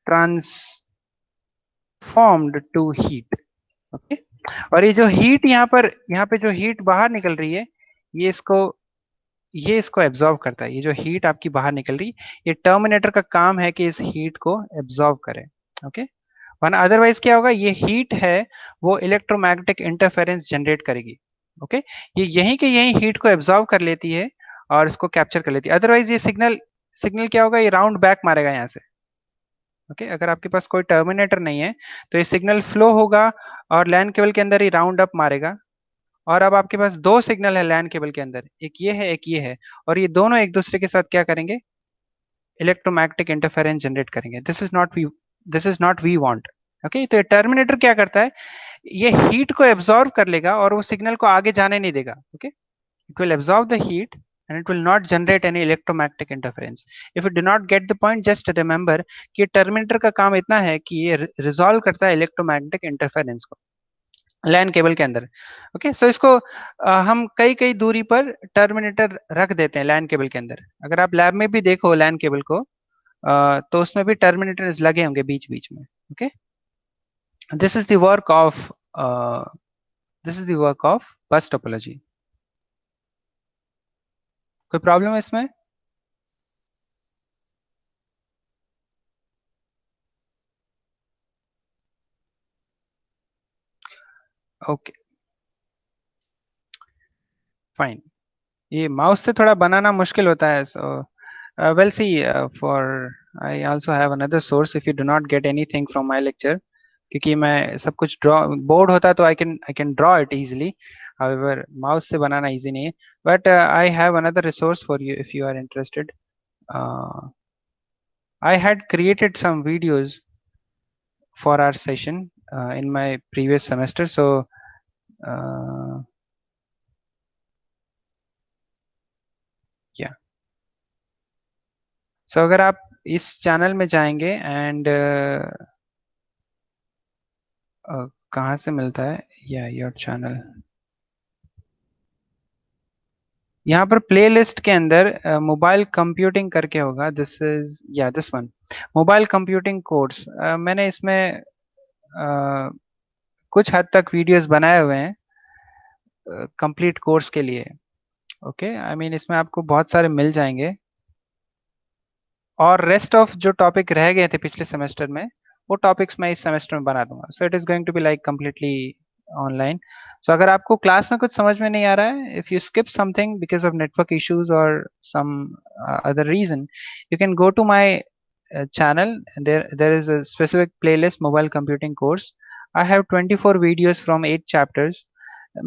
transformed to heat. Okay, और ये जो हीट यहाँ पे जो हीट बाहर निकल रही है, ये इसको एब्जॉर्व करता है। ये जो हीट आपकी बाहर निकल रही, ये टर्मिनेटर का काम है कि इस हीट को एब्जॉर्व करे। ओके, वरना अदरवाइज क्या होगा, ये हीट है वो इलेक्ट्रोमैग्नेटिक इंटरफेरेंस जनरेट करेगी। ओके, ये यहीं के यहीं हीट को एब्जॉर्व कर लेती है और इसको कैप्चर कर लेती है, अदरवाइज ये सिग्नल क्या होगा, ये राउंड बैक मारेगा यहाँ से। ओके, अगर आपके पास कोई टर्मिनेटर नहीं है तो ये सिग्नल फ्लो होगा और लैन केबल के अंदर ही राउंड अप मारेगा, और अब आपके पास दो सिग्नल है लैन केबल के अंदर, एक ये है एक ये है, और ये दोनों एक दूसरे के साथ क्या करेंगे, इलेक्ट्रोमैग्नेटिक इंटरफेरेंस जनरेट करेंगे। This is not we want. Okay, तो ये टर्मिनेटर क्या करता है, ये हीट को एब्जॉर्व कर लेगा और वो सिग्नल को आगे जाने नहीं देगा। Okay, it will absorb the heat and it will not generate any electromagnetic interference. If you do not get the point, just remember कि टर्मिनेटर का काम इतना है कि ये रिजॉल्व करता है इलेक्ट्रोमैग्नेटिक इंटरफेरेंस को। लैन केबल के अंदर। ओके, सो इसको हम कई कई दूरी पर टर्मिनेटर रख देते हैं लैन केबल के अंदर। अगर आप लैब में भी देखो लैन केबल को, तो उसमें भी टर्मिनेटर्स लगे होंगे बीच बीच में। Okay, this is the work of बस टोपोलॉजी। कोई प्रॉब्लम है इसमें? Okay, fine. ये माउस से थोड़ा बनाना मुश्किल होता है, so well see, for I also have another source if you do not get anything from my lecture, क्योंकि मैं सब कुछ ड्रॉ, बोर्ड होता तो I can draw it easily. However mouse से बनाना इजी नहीं है, but I have another resource for you if you are interested. I had created some videos for our session in my previous semester, so uh, yeah, so अगर आप इस channel में जाएंगे and कहाँ से मिलता है या योर चैनल, यहाँ पर प्लेलिस्ट के अंदर मोबाइल कंप्यूटिंग करके होगा, दिस इज या this one, mobile computing course. मैंने इसमें कुछ हद तक वीडियोस बनाए हुए हैं कंप्लीट कोर्स के लिए। ओके, आई मीन इसमें आपको बहुत सारे मिल जाएंगे, और रेस्ट ऑफ जो टॉपिक रह गए थे पिछले सेमेस्टर में वो टॉपिक्स मैं इस सेमेस्टर में बना दूंगा। So it is going to be like completely online. So अगर आपको क्लास में कुछ समझ में नहीं आ रहा है, if you skip something because of network issues और some other reason, you can go to my channel. There is a specific playlist, mobile computing course. I have 24 videos from 8 chapters.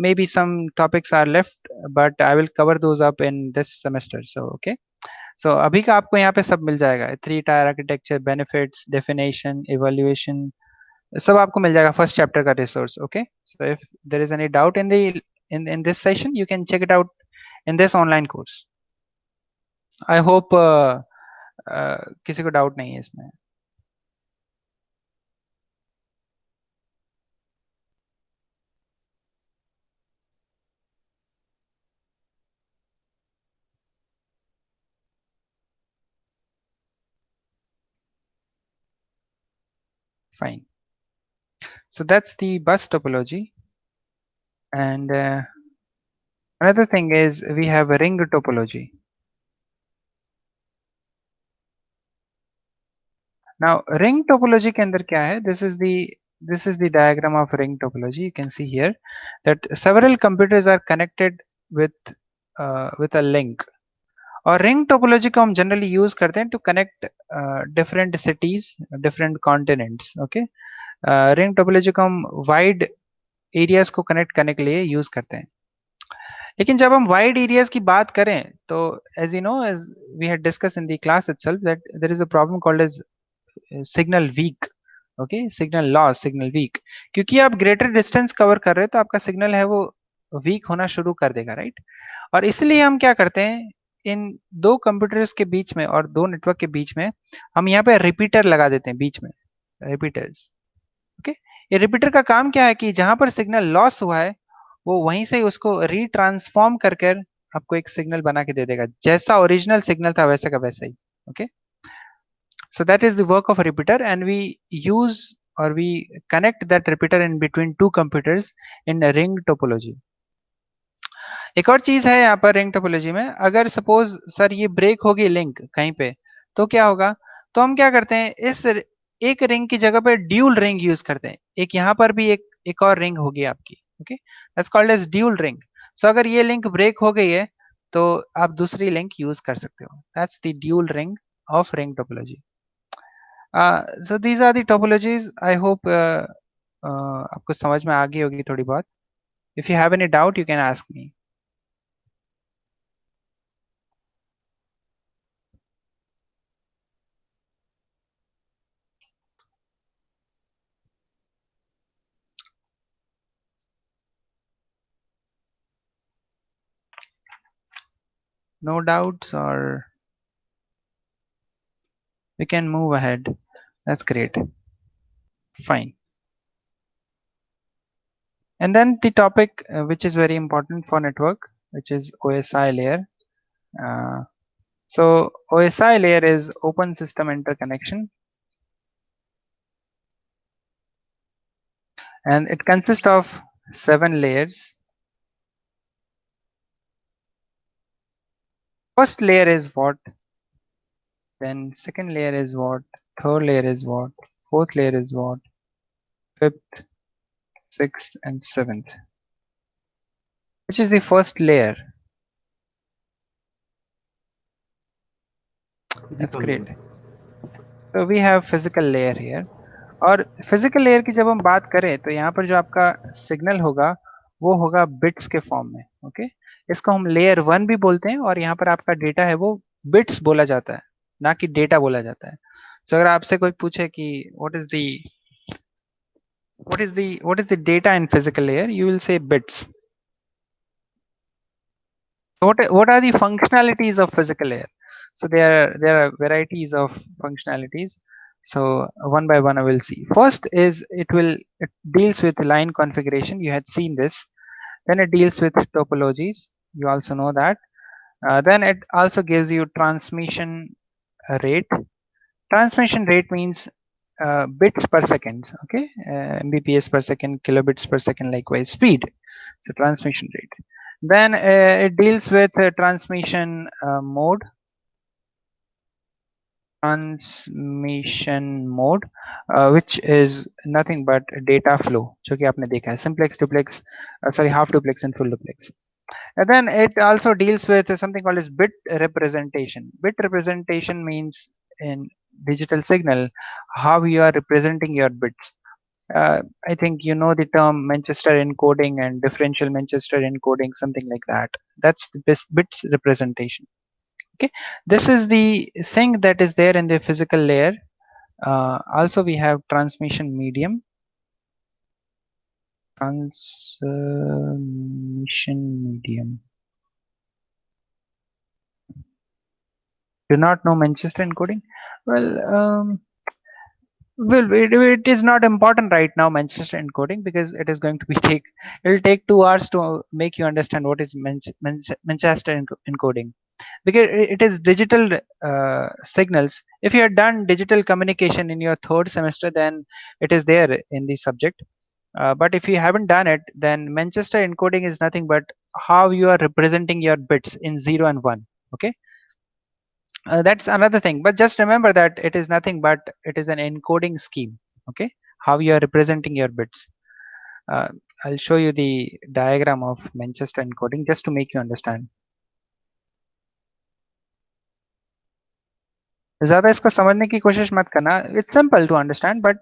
Maybe some topics are left, but I will cover those up in this semester. So okay, so अभी का आपको यहाँ पे सब मिल जाएगा, 3 tier architecture, benefits, definition, evaluation, सब आपको मिल जाएगा फर्स्ट चैप्टर का resource. Okay, so if there is any doubt in the in this session you can check it out in this online course. I hope किसी को doubt नहीं है इसमें। Fine, so that's the bus topology, and another thing is we have a ring topology. Now ring topology के अंदर क्या है, this is the diagram of ring topology. You can see here that several computers are connected with a link, और ring topology को हम generally use करते हैं to connect different cities, different continents. Okay, ring topology को हम wide areas को connect करने के लिए यूज करते हैं। लेकिन जब हम वाइड एरियाज की बात करें तो as you know, as we had discussed in the class itself, that there is a problem called as signal weak. Okay, signal loss, signal weak, क्योंकि आप ग्रेटर डिस्टेंस कवर कर रहे हो तो आपका सिग्नल है वो वीक होना शुरू कर देगा, राइट? और इसलिए हम क्या करते हैं, इन दो कंप्यूटर्स के बीच में और दो नेटवर्क के बीच में हम यहाँ पे रिपीटर लगा देते हैं बीच में, रिपीटर्स। ओके, ये रिपीटर का काम क्या है कि जहां पर सिग्नल लॉस हुआ है वो वहीं से उसको रीट्रांसफॉर्म कर कर आपको एक सिग्नल बना के दे देगा, जैसा ओरिजिनल सिग्नल था वैसे का वैसा ही। Okay, so that is the work of a repeater, and we use or we connect that repeater in between two computers in a ring topology. एक और चीज है यहाँ पर रिंग टोपोलॉजी में, अगर सपोज सर ये ब्रेक होगी लिंक कहीं पे, तो क्या होगा, तो हम क्या करते हैं, इस एक रिंग की जगह पे ड्यूल रिंग यूज करते हैं। एक यहाँ पर भी एक और रिंग होगी आपकी। Okay, that's called as dual ring. So अगर ये लिंक ब्रेक हो गई है तो आप दूसरी लिंक यूज कर सकते हो, that's the dual ring of ring topology. So these are the topologies. I hope आपको समझ में आ गई होगी थोड़ी बहुत। If you have any doubt, you can ask me. No doubts, or we can move ahead. That's great. Fine. And then the topic which is very important for network, which is OSI layer. So OSI layer is open system interconnection, and it consists of 7 layers. First layer is what, then second layer is what, third layer is what, fourth layer is what, fifth, sixth, and seventh. Which is the first layer? That's great. So we have physical layer here. और physical layer की जब हम बात करें तो यहाँ पर जो आपका सिग्नल होगा वो होगा बिट्स के फॉर्म में. ओके, इसको हम लेयर 1 भी बोलते हैं, और यहाँ पर आपका डेटा है वो बिट्स बोला जाता है, ना कि डेटा बोला जाता है. सो अगर आपसे कोई पूछे कि what is the data in physical layer, you will say bits. So what are the functionalities of physical layer? So there are varieties of functionalities. So one by one I will see. First is it deals with line configuration. You had seen this. Then it deals with topologies. You also know that. Then it also gives you transmission rate. Transmission rate means bits per second. Okay, Mbps per second, kilobits per second, likewise speed. So transmission rate. Then it deals with transmission mode. Transmission mode, which is nothing but data flow, जो कि आपने देखा है simplex, duplex, half duplex and full duplex. And then it also deals with something called as bit representation. Bit representation means in digital signal how you are representing your bits. I think you know the term Manchester encoding and differential Manchester encoding, something like that. That's the bits representation. Okay, this is the thing that is there in the physical layer. Also we have transmission medium. Do not know Manchester encoding? Well, it is not important right now, Manchester encoding, because it is going to be it will take 2 hours to make you understand what is Manchester encoding, because it is digital signals. If you have done digital communication in your 3rd semester, then it is there in the subject. But if you haven't done it, then Manchester encoding is nothing but how you are representing your bits in 0 and 1. Okay, that's another thing, but just remember that it is nothing but it is an encoding scheme. Okay, how you are representing your bits. I'll show you the diagram of Manchester encoding just to make you understand. ज़्यादा इसको समझने की कोशिश मत करना. It's simple to understand, but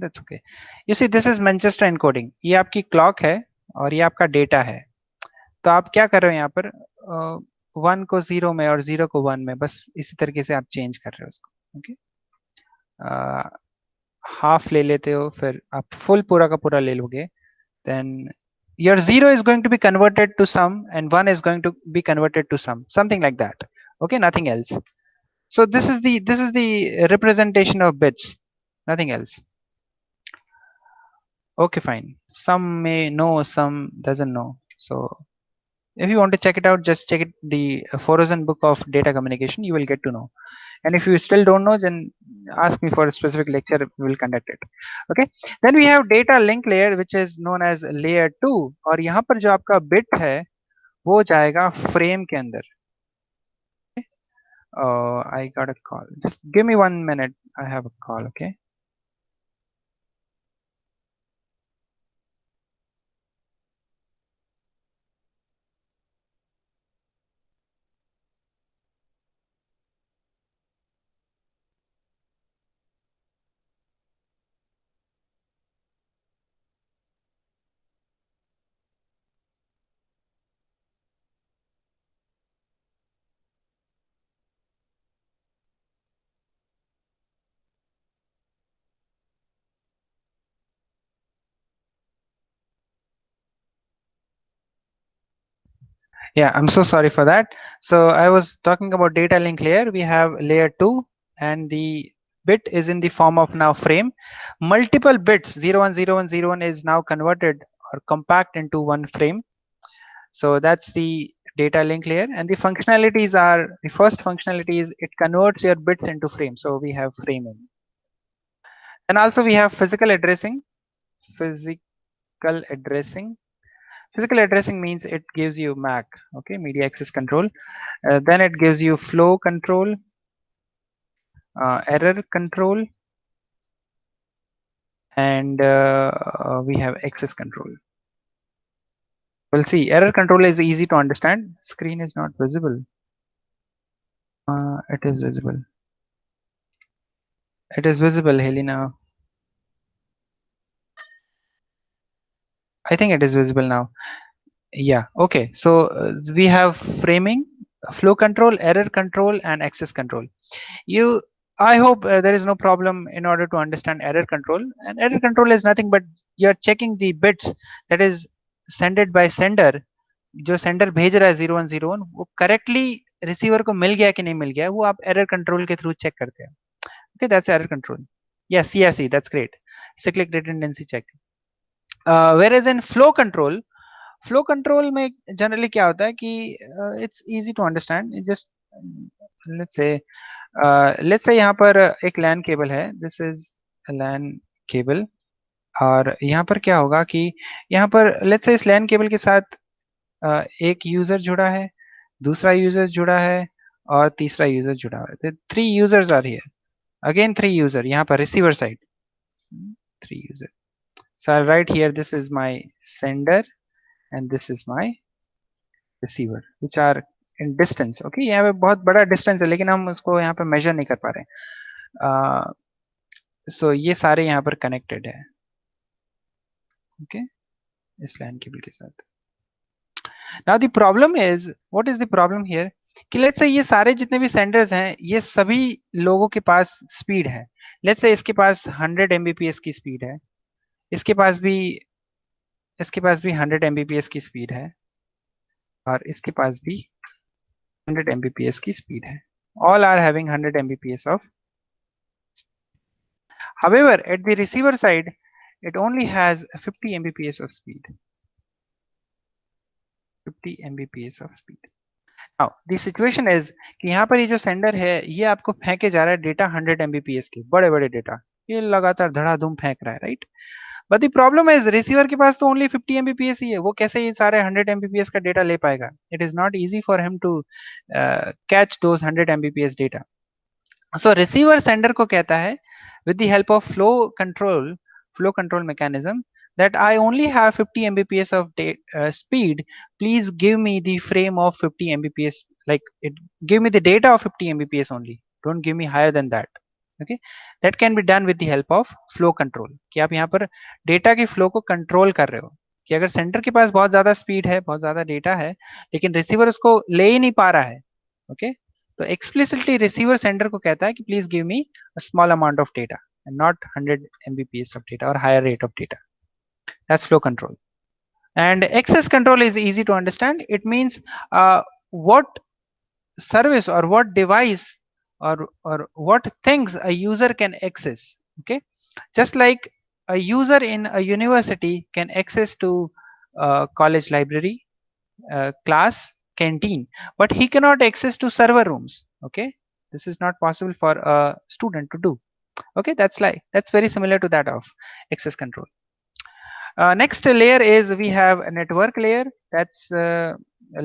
that's okay. You see, this is Manchester encoding. ये आपकी clock है और ये आपका data है. तो आप क्या कर रहे हो यहाँ पर, 1 को 0 में और 0 को 1 में, बस इसी तरीके से आप चेंज कर रहे हो उसको. ओके, हाफ ले लेते हो, फिर आप फुल पूरा का पूरा ले लोगे, then your 0 is going to be converted to sum and 1 is going to be converted to sum, something like that. Okay, nothing else. So this is the representation of bits, nothing else. Okay, fine. Some may know, some doesn't know. So if you want to check it out, just check it, the Forozen book of data communication, you will get to know. And if you still don't know, then ask me for a specific lecture, we will conduct it. Okay, then we have data link layer, which is known as layer 2. और यहाँ पर जो आपका bit है वो जाएगा frame के अंदर. I got a call. Just give me 1 minute. I have a call. Okay. Yeah, I'm so sorry for that. So I was talking about data link layer. We have layer 2 and the bit is in the form of now frame. Multiple bits 010101 is now converted or compact into one frame. So that's the data link layer, and the functionalities are, the first functionality is it converts your bits into frames. So we have framing, and also we have physical addressing. Physical addressing. Physical addressing means it gives you MAC, okay, media access control. Then it gives you flow control, error control, and we have access control. We'll see. Error control is easy to understand. Screen is not visible. It is visible. It is visible, Helena. I think it is visible now. Yeah. Okay. So we have framing, flow control, error control, and access control. I hope there is no problem in order to understand error control. And error control is nothing but you're checking the bits that is sended by sender. जो sender भेज रहा है 0101 वो correctly receiver को मिल गया कि नहीं मिल गया, वो आप एरर कंट्रोल के थ्रू चेक करते हैं. Okay, that's error control. Yes, CRC, that's great. Cyclic redundancy check. Whereas in flow control में जनरली क्या होता है कि it's easy to understand. Just let's say यहाँ पर एक LAN केबल है. This is a LAN cable, और यहाँ पर क्या होगा कि यहाँ पर let's say इस LAN केबल के साथ एक यूजर जुड़ा है, दूसरा यूजर जुड़ा है, और तीसरा यूजर जुड़ा है. 3 users are here. Again 3 user यहाँ पर receiver side. 3 user. So I'll write here this is my sender and this is my receiver, which are in distance. Okay, यहाँ पे बहुत बड़ा distance है लेकिन हम उसको यहाँ पे measure नहीं कर पा रहे. So ये सारे यहाँ पर connected है. Okay, इस LAN केबल के साथ. Now the problem is, what is the problem here? कि let's say ये सारे जितने भी senders हैं ये सभी लोगों के पास speed है. Let's say इसके पास 100 Mbps की speed है, इसके पास भी 100 Mbps की speed है, और इसके पास भी 100 Mbps की speed है. All are having 100 Mbps of. However, at the receiver side, it only has 50 Mbps of speed. 50 Mbps of speed. Now the situation is कि यहाँ पर ये जो सेंडर है ये आपको फेंके जा रहा है डेटा 100 Mbps के, बड़े बड़े डेटा ये लगातार धड़ाधूम फेंक रहा है, right. But the problem is receiver के पास तो ओनली 50 Mbps ही है, वो कैसे ये सारे 100 Mbps का डेटा ले पाएगा? It is not easy for him to catch those 100 Mbps data. So receiver sender को कहता है with the help of flow control mechanism that I only have 50 Mbps of speed. Please give me the frame of 50 Mbps. Give me the data of 50 Mbps only. Don't give me higher than that. Okay, that can be done with the help of flow control. कि आप यहाँ पर data की flow को control कर रहे हो कि अगर सेंटर के पास बहुत ज्यादा स्पीड है, बहुत ज्यादा डेटा है, लेकिन रिसीवर उसको ले ही नहीं पा रहा है. ओके, तो एक्सप्लिसिटली रिसीवर सेंडर को कहता है कि please give me a small amount of data and not 100 Mbps of data or higher rate of data. That's flow control. And access control is easy to understand. It means what service or what device or what things a user can access. Okay, just like a user in a university can access to college library, class, canteen, but he cannot access to server rooms. Okay, this is not possible for a student to do. Okay, that's very similar to that of access control. Next layer is we have a network layer. That's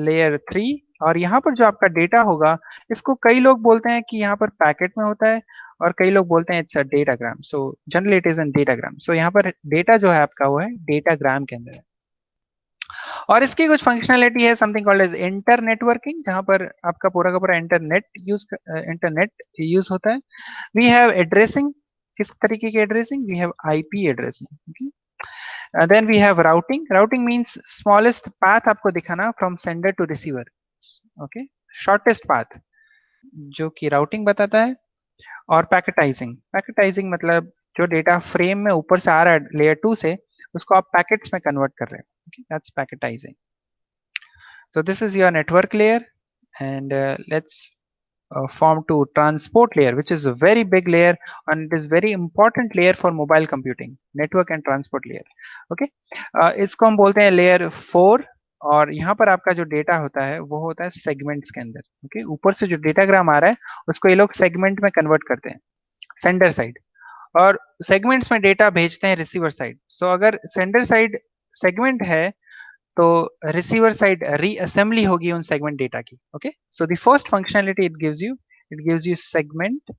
layer 3. और यहाँ पर जो आपका data होगा इसको कई लोग बोलते हैं कि यहाँ पर पैकेट में होता है, और कई लोग बोलते हैं it's a datagram. So generally it is an datagram. So यहाँ पर डेटा जो है आपका वो है डेटाग्राम के अंदर है. और इसकी कुछ फंक्शनैलिटी है something called as internetworking, जहां पर आपका पूरा का पूरा इंटरनेट यूज होता है. We have addressing. किस तरीके की addressing? We have IP addressing. Then we have routing. Routing means smallest path आपको दिखाना from sender to receiver. Okay, shortest path जो कि राउटिंग बताता है. और पैकेटाइजिंग मतलब जो डेटा फ्रेम में ऊपर से आ रहा है लेयर 2 से उसको आप पैकेट्स में कन्वर्ट कर रहे हो. Okay, that's packetizing. So this is your network layer, and let's form to transport layer, which is a very big layer and it is very important layer for mobile computing, network and transport layer. Okay, इसको हम बोलते हैं layer 4 और यहाँ पर आपका जो data होता है वो होता है सेगमेंट्स के अंदर. ओके, ऊपर से जो डेटाग्राम आ रहा है उसको ये लोग सेगमेंट में कन्वर्ट करते हैं, सेंडर साइड, और सेगमेंट्स में डेटा भेजते हैं रिसीवर साइड. सो अगर सेंडर साइड सेगमेंट है तो रिसीवर साइड रीअसेंबली होगी उन सेगमेंट डेटा की. Okay, so the first functionality it gives you segment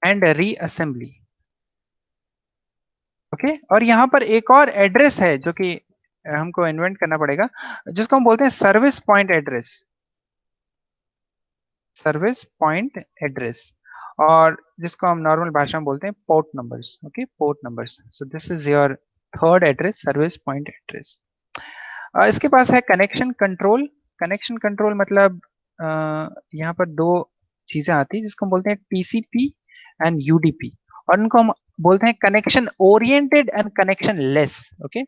and reassembly. Okay, और यहाँ पर एक और एड्रेस है जो कि हमको इन्वेंट करना पड़ेगा, जिसको हम बोलते हैं service point address. Service point address, और जिसको हम नॉर्मल भाषा में बोलते हैं port numbers. Okay, port numbers. So this is your third address, service point address. इसके पास है कनेक्शन कंट्रोल. कनेक्शन कंट्रोल मतलब यहाँ पर दो चीजें आती है जिसको हम बोलते हैं टीसीपी एंड यूडीपी, और उनको हम बोलते हैं connection oriented and connection less. Okay,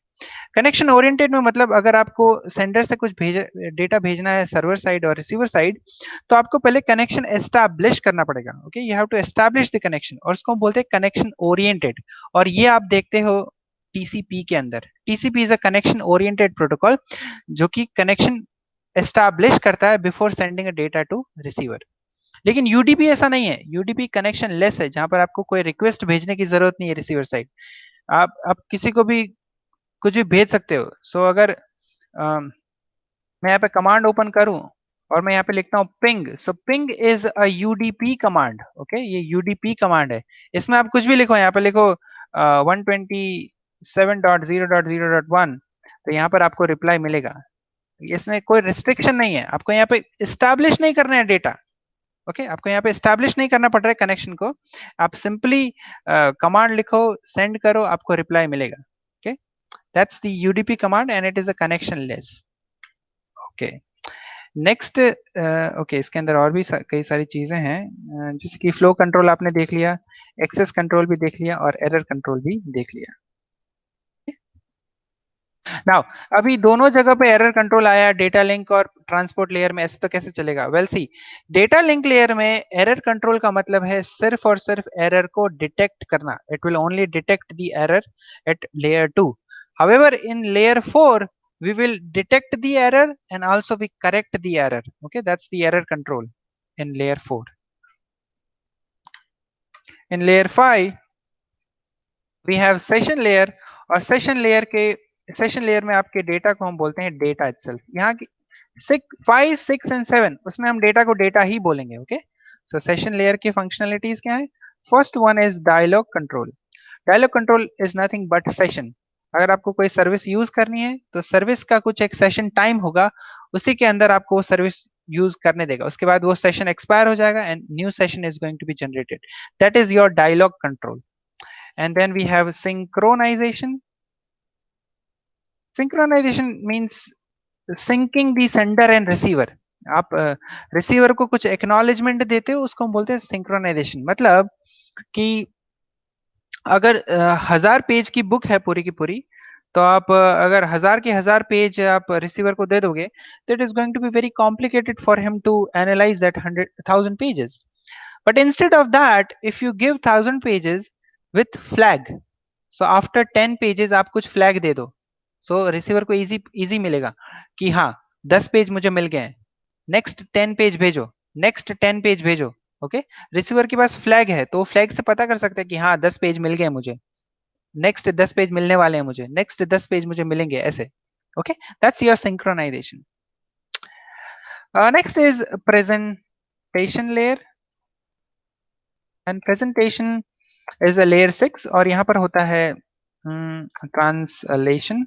connection oriented में मतलब अगर आपको सेंडर से कुछ डेटा भेजना है सर्वर साइड और रिसीवर साइड, तो आपको पहले कनेक्शन एस्टैब्लिश करना पड़ेगा. Okay, you have to establish the connection, और उसको हम बोलते हैं कनेक्शन ओरिएंटेड. और ये आप देखते हो टीसीपी के अंदर. TCP is a connection oriented protocol जो कि कनेक्शन एस्टैब्लिश करता है before sending a data to receiver. लेकिन यूडीपी ऐसा नहीं है. यूडीपी कनेक्शन लेस है, जहां पर आपको कोई रिक्वेस्ट भेजने की जरूरत नहीं है रिसीवर साइड. आप किसी को भी कुछ भी भेज सकते हो. सो अगर मैं यहाँ पे कमांड ओपन करूं और मैं यहाँ पे लिखता हूँ ping, so ping is a UDP command. Okay, ये यूडीपी कमांड है. इसमें आप कुछ भी लिखो, यहाँ पे लिखो 127.0.0.1, तो यहाँ पर आपको रिप्लाई मिलेगा. इसमें कोई रिस्ट्रिक्शन नहीं है. आपको यहाँ पे इस्टेब्लिश नहीं करना है डेटा. ओके, आपको यहाँ पे इस्टेब्लिश नहीं करना पड़ रहा है कनेक्शन को. आप सिंपली कमांड लिखो, सेंड करो, आपको रिप्लाई मिलेगा. Okay, that's the UDP command and it is a connection less. Okay, next. Okay, इसके अंदर और भी कई सारी चीजें हैं, जैसे कि फ्लो कंट्रोल आपने देख लिया, एक्सेस कंट्रोल भी देख लिया और एरर कंट्रोल भी देख लिया. नाउ अभी दोनों जगह पे एरर कंट्रोल आया, डेटा लिंक और ट्रांसपोर्ट लेयर में. ऐसे तो कैसे चलेगा? वेल सी, डेटा लिंक लेयर में एरर कंट्रोल का मतलब है सिर्फ और सिर्फ एरर को डिटेक्ट करना. It will only detect the error eight layer 2. However in layer 4 we will detect the error and also we correct the error. Okay, that's the error control in layer 4. In layer 5 we have session layer, और session layer में आपके data को हम बोलते हैं data itself. यहाँ की 5, 6 and 7 उसमें हम डेटा को डेटा ही बोलेंगे. ओके, सो सेशन लेयर की फंक्शनलिटीज क्या है? First one is dialogue control. Dialogue control is nothing but session. अगर आपको कोई सर्विस यूज करनी है तो सर्विस का कुछ एक सेशन टाइम होगा, उसी के अंदर आपको वो सर्विस यूज करने देगा. उसके बाद वो सेशन एक्सपायर हो जाएगा and new session is going to be generated. That is your dialogue control. And then we have synchronisation. Synchronisation means syncing the sender and receiver. आप रिसीवर को कुछ एक्नॉलेजमेंट देते हो, उसको हम बोलते हैं सिंक्रोनाइजेशन. मतलब कि अगर 1000 पेज की बुक है पूरी की पूरी, तो आप अगर 1000 के 1000 पेज आप रिसीवर को दे दोगे तो it is going to be very complicated for him to analyse that 1000 pages. But instead of that if you give 1000 pages with flag, so after 10 pages आप कुछ फ्लैग दे दो, सो रिसीवर को इजी मिलेगा कि हाँ 10 पेज मुझे मिल गए हैं, नेक्स्ट 10 पेज भेजो, नेक्स्ट 10 पेज भेजो. ओके, रिसीवर के पास फ्लैग है तो फ्लैग से पता कर सकते हैं कि हाँ 10 पेज मिल गए मुझे, नेक्स्ट 10 पेज मिलने वाले हैं मुझे, नेक्स्ट 10 पेज मुझे मिलेंगे, ऐसे. Okay, that's your synchronisation. Next is presentation layer, and presentation is a layer 6, और यहाँ पर होता है translation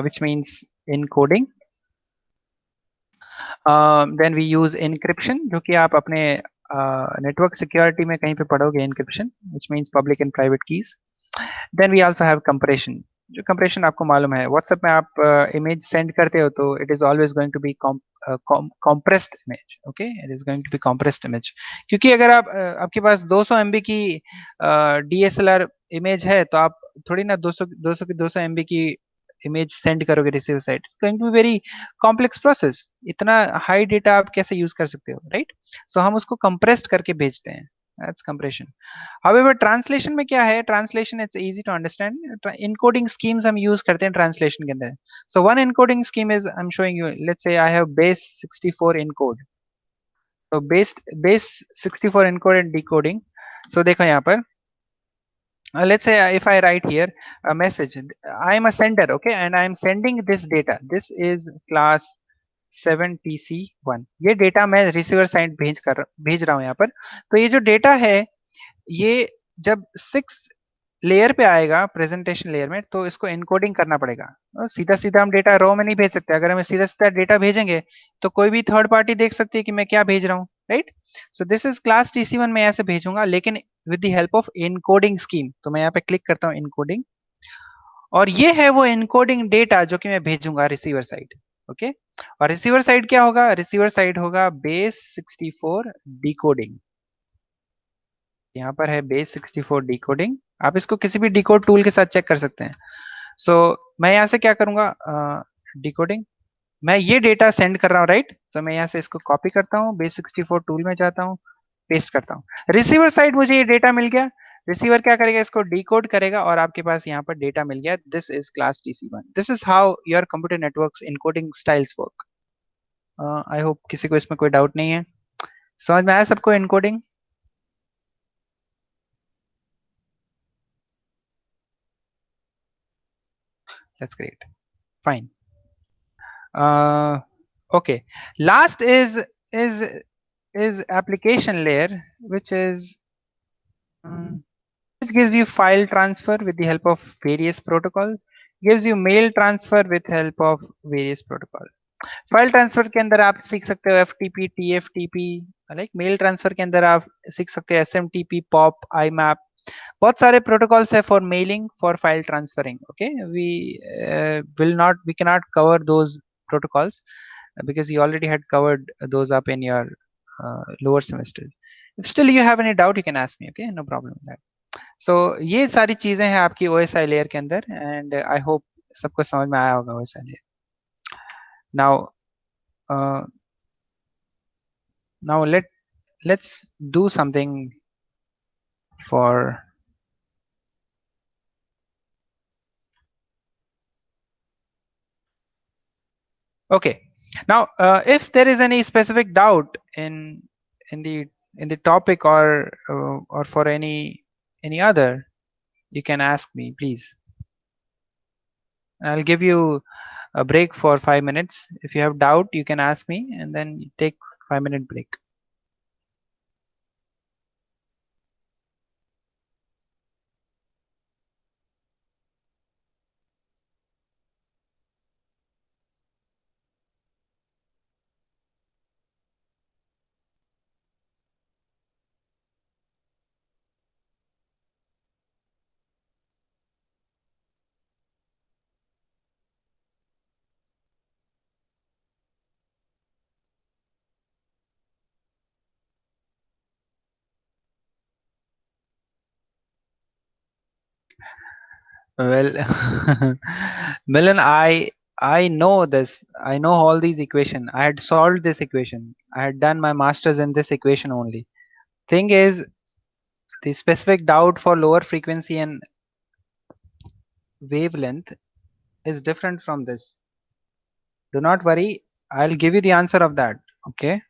which means encoding. Then we use encryption, जो कि आप अपने नेटवर्क सिक्योरिटी में कहीं पे पढ़ोगे, encryption which means public and private keys. Then we also have compression. जो compression आपको मालूम है, WhatsApp में आप इमेज सेंड करते हो तो it is always going to be compressed image. Okay, it is going to be compressed image. क्योंकि अगर आप आपके पास 200 MB की DSLR इमेज है तो आप थोड़ी ना 200 की 200 MB की इमेज सेंड करोगे receiver side, it's going to be very complex process, इतना हाई डेटा आप कैसे यूज कर सकते हो, राइट? सो हम उसको कंप्रेस्ड करके भेजते हैं, दैट्स कंप्रेशन। हाउएवर ट्रांसलेशन में क्या है, translation it's easy to understand, encoding schemes हम यूज करते हैं ट्रांसलेशन के अंदर। So one encoding scheme is, I am showing you, let's say I have base 64 encode, तो base 64 encode and decoding. So देखो यहाँ पर, let's say if I write here a message, I am a sender, okay, and I am sending this data, this is class 7tc1, ये data मैं receiver side भेज रहा हूँ यहाँ पर। तो ये जो डेटा है ये जब 6 लेयर पे आएगा प्रेजेंटेशन लेयर में, तो इसको इनकोडिंग करना पड़ेगा। और सीधा सीधा हम डेटा रो में नहीं भेज सकते, अगर हम सीधा सीधा डेटा भेजेंगे तो कोई भी थर्ड पार्टी देख सकती है कि मैं क्या भेज रहा हूँ, right? So this is class TC1, मैं ऐसे भेजूंगा, लेकिन with the help of encoding scheme. तो मैं यहाँ पे क्लिक करता हूँ इनकोडिंग, और ये है वो इनकोडिंग डेटा जो कि मैं भेजूंगा रिसीवर साइड, ओके। और रिसीवर साइड क्या होगा, रिसीवर साइड होगा बेस 64 डिकोडिंग, यहाँ पर है बेस 64 डिकोडिंग, आप इसको किसी भी डिकोड टूल के साथ चेक कर सकते हैं। सो मैं यहाँ से क्या करूंगा, डिकोडिंग, मैं ये डेटा सेंड कर रहा हूँ, राइट? तो मैं यहाँ से इसको कॉपी करता हूँ, बेस 64 टूल में जाता हूँ, पेस्ट करता हूँ, रिसीवर साइड मुझे ये डेटा मिल गया। रिसीवर क्या करेगा, इसको डिकोड करेगा और आपके पास यहाँ पर डेटा मिल गया, this is class TC1। This is how your computer network encoding styles work. I hope किसी को इसमें कोई डाउट नहीं है, समझ में आया सबको encoding? That's great, fine. Okay, last is application layer, which is which gives you file transfer with the help of various protocol, gives you mail transfer with help of various protocol। File transfer के अंदर आप सीख सकते हो FTP, TFTP, like mail transfer के अंदर आप सीख सकते हो SMTP, POP, IMAP, बहुत सारे प्रोटोकॉल्स है for mailing, for file transferring, okay. We cannot cover those protocols because you already had covered those up in your lower semester. If still you have any doubt, you can ask me, okay, no problem with that. So ये सारी चीजें हैं आपकी OSI layer के अंदर, and I hope सबको समझ में आया होगा OSI layer. Now now let's do something for, okay. Now if there is any specific doubt in the topic, or for any other, you can ask me, please. I'll give you a break for 5 minutes. If you have doubt, you can ask me, and then you take 5-minute break. Well, Milan, I know this. I know all these equation. I had solved this equation. I had done my masters in this equation only. Thing is, the specific doubt for lower frequency and wavelength is different from this. Do not worry. I'll give you the answer of that. Okay.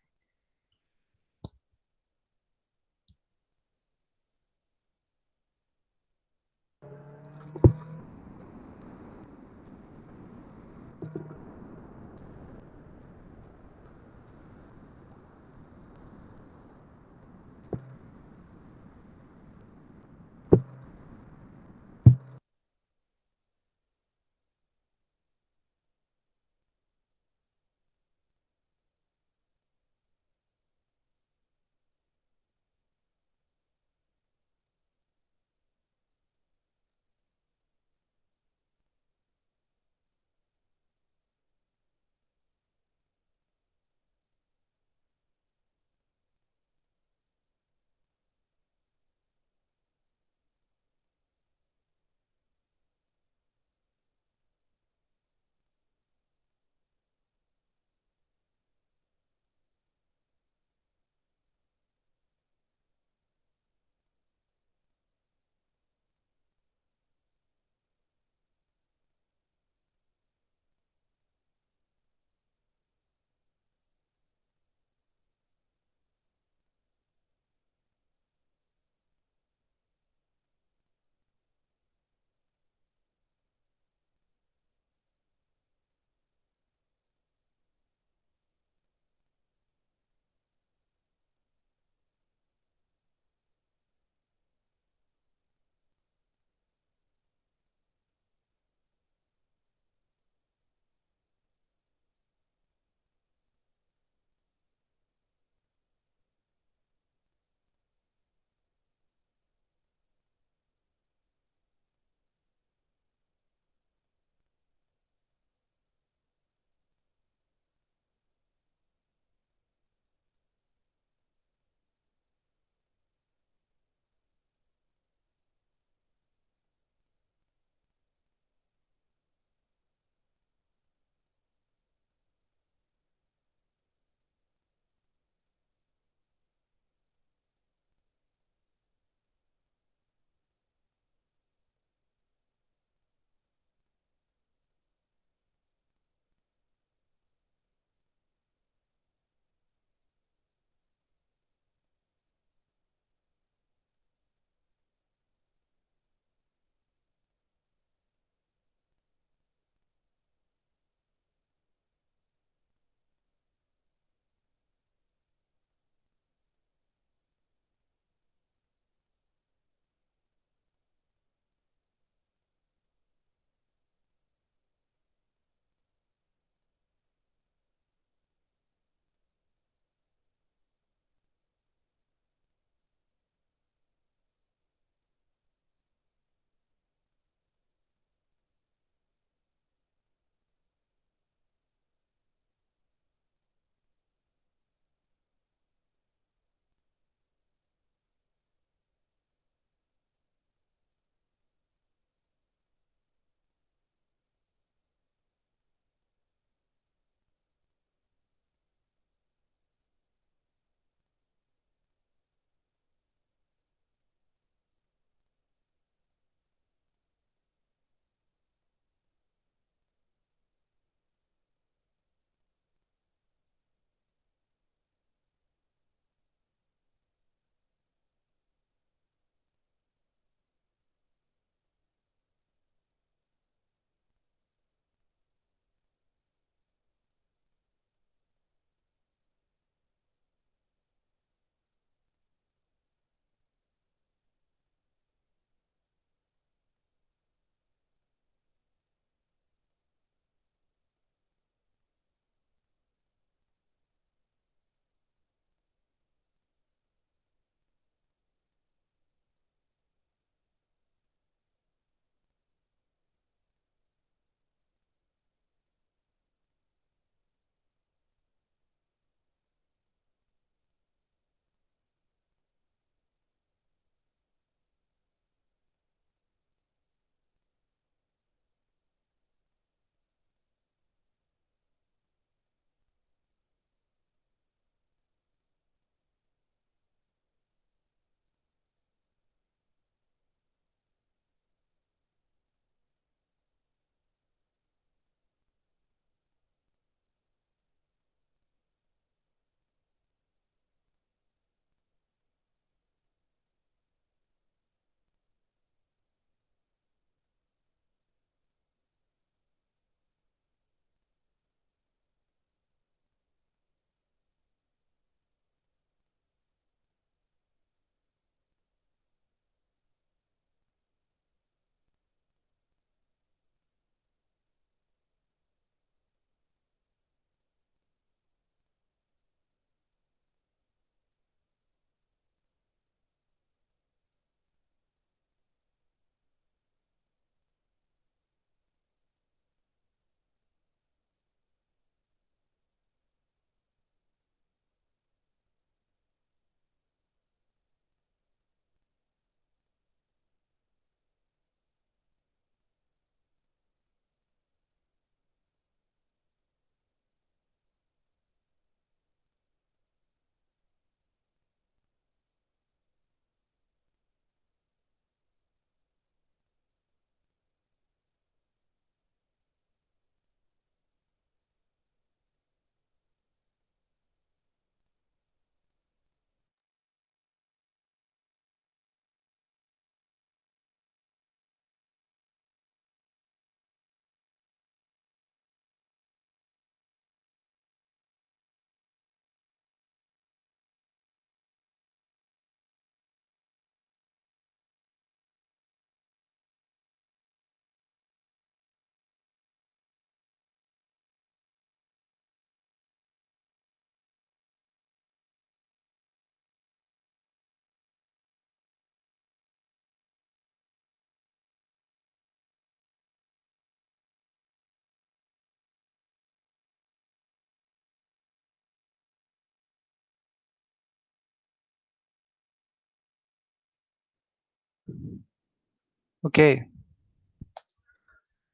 Okay,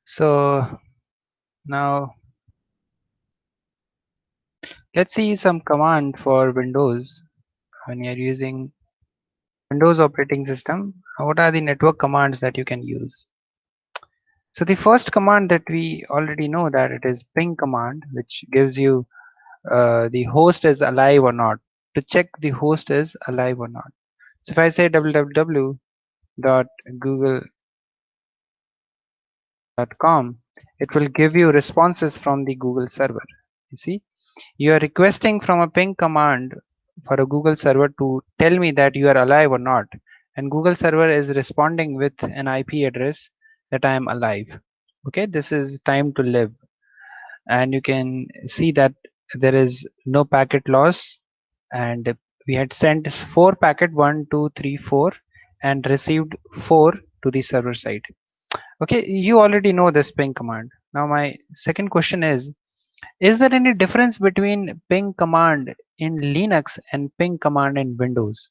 so now let's see some command for Windows. When you're using Windows operating system, what are the network commands that you can use? So the first command that we already know that it is ping command, which gives you the host is alive or not, to check the host is alive or not. So if I say www.google.com, it will give you responses from the Google server. You see, you are requesting from a ping command for a Google server to tell me that you are alive or not, and Google server is responding with an IP address that I am alive. Okay, this is time to live, and you can see that there is no packet loss, and we had sent 4 packet 1 2 3 4 and received 4 to the server side. Okay, you already know this ping command. Now my second question is there any difference between ping command in Linux and ping command in Windows?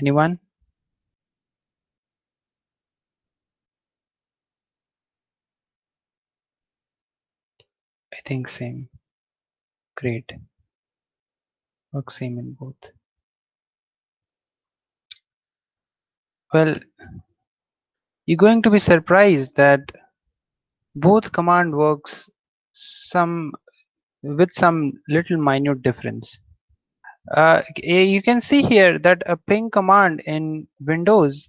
Anyone? I think same. Great. Works same in both. Well, you're going to be surprised that both command works some with some little minute difference. You can see here that a ping command in Windows,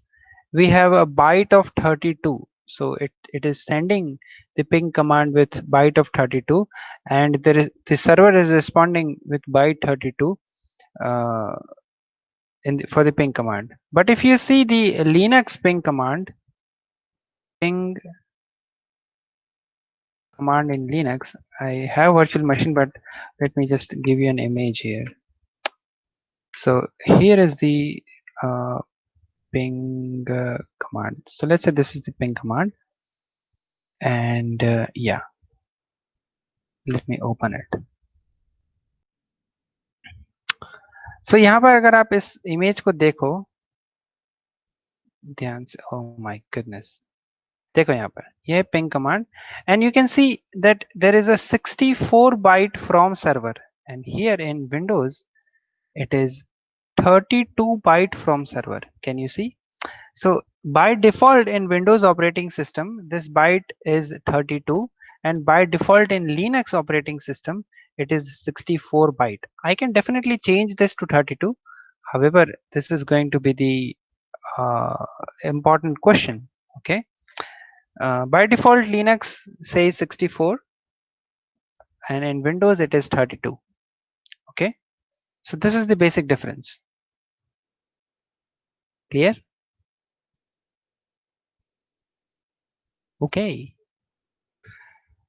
we have a byte of 32. So it is sending the ping command with byte of 32, and the server is responding with byte 32 uh, for the ping command. But if you see the Linux ping command in Linux, I have virtual machine, but let me just give you an image here. So here is the ping command. So let's say this is the ping command, and yeah, let me open it. So यहाँ पर अगर आप इस image को देखो ध्यान से, oh my goodness, देखो यहाँ पर यह है ping command, and you can see that there is a 64 byte from server, and here in Windows it is 32 byte from server. Can you see? So by default in Windows operating system, this byte is 32, and by default in Linux operating system, it is 64 byte. I can definitely change this to 32. However, this is going to be the important question. Okay. By default, Linux says 64, and in Windows it is 32. Okay. So this is the basic difference. Clear? Okay.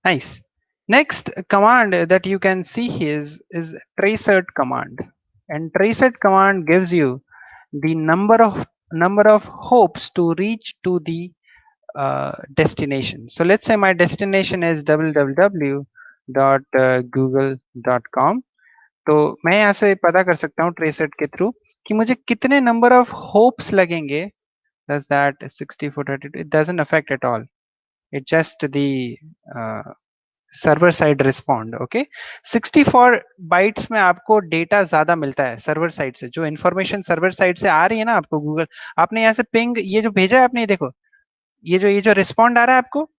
Nice. Next command that you can see here is tracert command, and tracert command gives you the number of hops to reach to the destination. So let's say my destination is www.google.com. तो मैं यहाँ से पता कर सकता हूँ ट्रेसेट के through कि मुझे कितने नंबर ऑफ होप्स लगेंगे. Does that 64 32? It doesn't affect at all. It's just the server side respond. Okay, 64 bytes में आपको डेटा ज्यादा मिलता है सर्वर साइड से. जो इन्फॉर्मेशन सर्वर साइड से आ रही है ना आपको गूगल, आपने यहाँ से पिंग ये जो भेजा है आपने, देखो ये जो रिस्पॉन्ड आ रहा है आपको,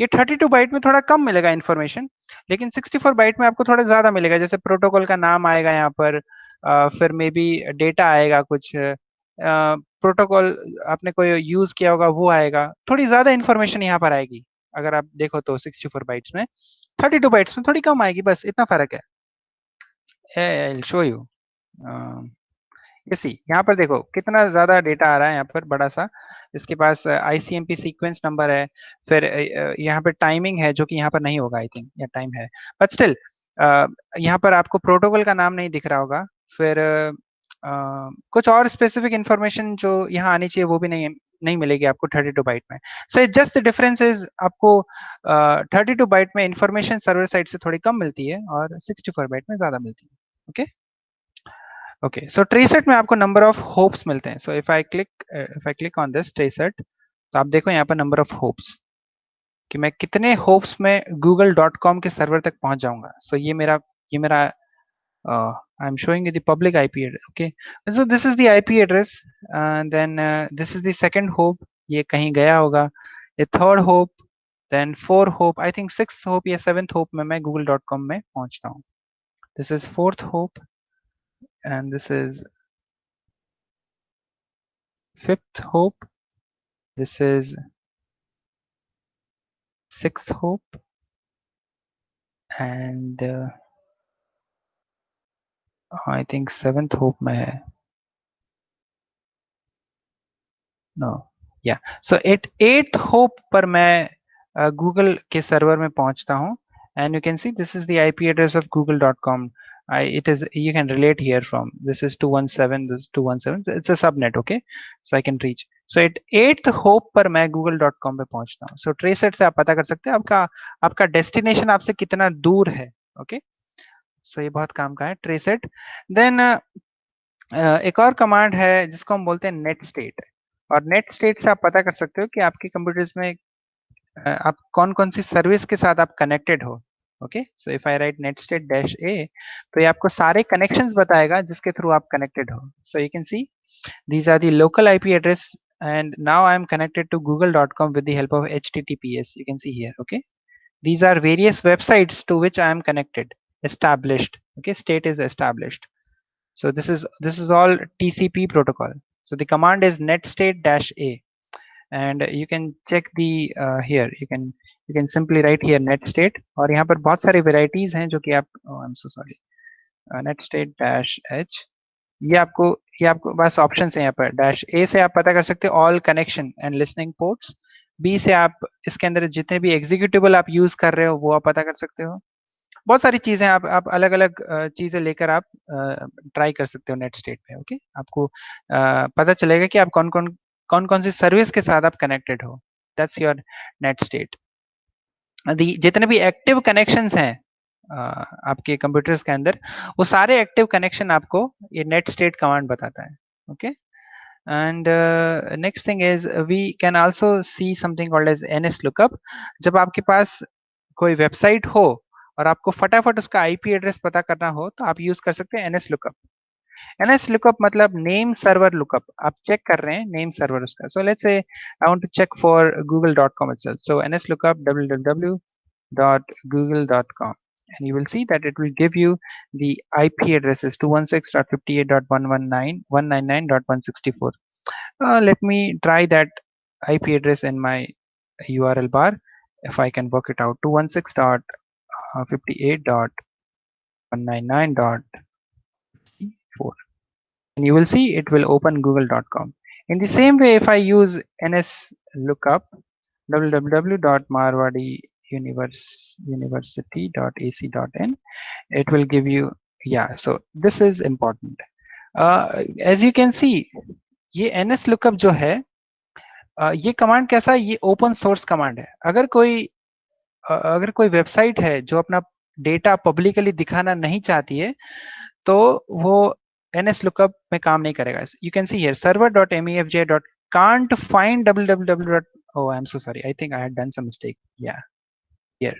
ये 32 बाइट में थोड़ा कम मिलेगा इन्फॉर्मेशन, लेकिन 64 बाइट में आपको थोड़ा ज्यादा मिलेगा. जैसे प्रोटोकॉल का नाम आएगा यहाँ पर, फिर मे बी डेटा आएगा कुछ, प्रोटोकॉल आपने कोई यूज किया होगा वो आएगा, थोड़ी ज्यादा इन्फॉर्मेशन यहाँ पर आएगी. अगर आप देखो तो 64 बाइट्स में 32 बाइट्स में थोड़ी कम आएगी, बस इतना फर्क है. I'll show you. ये सी यहाँ पर देखो कितना ज्यादा डेटा आ रहा है यहाँ पर बड़ा सा. इसके पास ICMP सीक्वेंस नंबर है, फिर यहाँ पर टाइमिंग है जो कि यहाँ पर नहीं होगा आई थिंक, या टाइम है बट स्टिल यहाँ पर आपको प्रोटोकॉल का नाम नहीं दिख रहा होगा. फिर कुछ और स्पेसिफिक इंफॉर्मेशन जो यहाँ आनी चाहिए वो भी नहीं मिलेगी आपको 32 बाइट में. So it just the difference is आपको 32 बाइट में इंफॉर्मेशन सर्वर साइड से थोड़ी कम मिलती है और 64 बाइट में ज्यादा मिलती है. Okay okay. सो ट्रेसेट में आपको नंबर ऑफ होप्स मिलते हैं. So if I click on this tracert, तो आप देखो यहाँ पर नंबर ऑफ होप्स कि मैं कितने होप्स में google.com के सर्वर तक पहुंच जाऊंगा. सो ये मेरा I'm showing you the public IP address. Okay, so this is the IP address, and then this is the second hope. ये कहीं गया होगा. ये third hope, then fourth hope. I think sixth hope या seventh hope में मैं google.com में पहुंचता हूँ. This is fourth hope, and this is fifth hope. This is sixth hope, and I think seventh hope में है. No, yeah. So eighth hope पर मैं Google के सर्वर में पहुंचता हूँ, and you can see this is the IP address of google.com. You can relate here from this is 217, this is 217. It's a subnet, okay? So I can reach. So at eighth hope पर मैं google.com पे पहुंचता हूँ. So traceset से आप पता कर सकते हैं आपका destination आपसे कितना दूर है, okay? So ये बहुत काम का है traceset. Then एक और कमांड है जिसको हम बोलते हैं नेट स्टेट. और नेट स्टेट से आप पता कर सकते हो कि आपके कंप्यूटर्स में आप कौन कौन सी सर्विस के साथ आप कनेक्टेड हो. Okay, so if I write netstat dash a, तो ये आपको सारे कनेक्शंस बताएगा जिसके थ्रू आप कनेक्टेड हो. So you can see these are the local IP address, and now I am connected to google.com with the help of HTTPS. You can see here. Okay, these are various websites to which I am connected, established. Okay, state is established. So this is all TCP protocol. So the command is netstate-a, and you can check the here you can simply write here netstate. और यहाँ पर बहुत सारी varieties हैं जो कि आप I'm so sorry, netstate-h. ये आपको बस ऑप्शन है यहाँ पर. डैश ए से आप पता कर सकते हो all connection and listening ports. B से आप इसके अंदर जितने भी एग्जीक्यूटिबल आप यूज कर रहे हो वो आप पता कर सकते हो. बहुत सारी चीजें आप अलग अलग चीजें लेकर आप ट्राई कर सकते हो नेट स्टेट पे. ओके, आपको पता चलेगा कि आप कौन कौन सी सर्विस के साथ आप कनेक्टेड हो. That's your net state. जितने भी एक्टिव कनेक्शंस हैं आपके कंप्यूटर्स के अंदर, वो सारे एक्टिव कनेक्शन आपको ये नेट स्टेट कमांड बताता है. Okay, and next thing is we can also see something called as NSLOOKUP. जब आपके पास कोई वेबसाइट हो और आपको फटाफट उसका IP एड्रेस पता करना हो तो आप यूज कर सकते हैं NSLOOKUP. NSLOOKUP मतलब नेम सर्वर लुकअप. आप चेक कर रहे हैं नेम सर्वर उसका. So let's say I want to check for google.com itself. So NSLOOKUP www.google.com, and you will see that it will give you the IP addresses 216.58.119.199.164. Let me try that IP address in my URL bar if I can work it out. 216.58.199.4, and you will see it will open google.com. In the same way, if I use NSLOOKUP www.marwadi university.ac.in, it will give you, yeah, so this is important. As you can see, ये NSLOOKUP जो है ये command कैसा है, ये open source command है. अगर कोई वेबसाइट है जो अपना डेटा पब्लिकली दिखाना नहीं चाहती है तो वो NSLOOKUP में काम नहीं करेगा. You can see here server.mefj can't find www. Oh, I'm so sorry. I think I had done some mistake. Yeah, here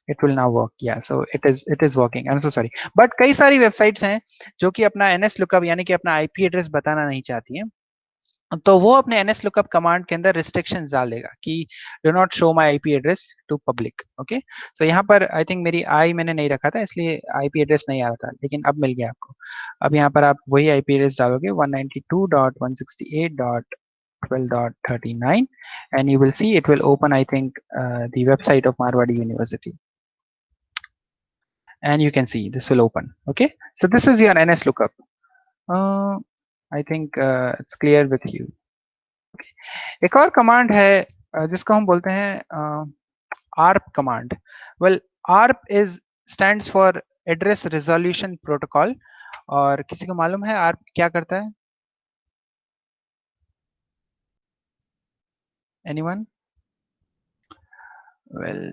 it will now work. Yeah, so it is working. I'm so sorry. But कई सारी websites हैं जो कि अपना NSLOOKUP यानी कि अपना IP address बताना नहीं चाहती हैं, तो वो अपने NSLOOKUP कमांड के अंदर रिस्ट्रिक्शंस डाल देगा कि do not show my IP address to public. Okay, so यहाँ पर आई थिंक मेरी मैंने नहीं रखा था इसलिए IP एड्रेस नहीं आ रहा था, लेकिन अब मिल गया आपको. अब यहाँ पर आप वही IP एड्रेस डालोगे 192.168.12.39, and you will see it will open, I think, the website of Marwadi University, and you can see this will open. Okay, so this is your NSLOOKUP. I think it's clear with you. Okay. एक और command है जिसको हम बोलते हैं ARP command. Well, ARP stands for Address Resolution Protocol. और किसी को मालूम है ARP क्या करता है? Anyone? Well,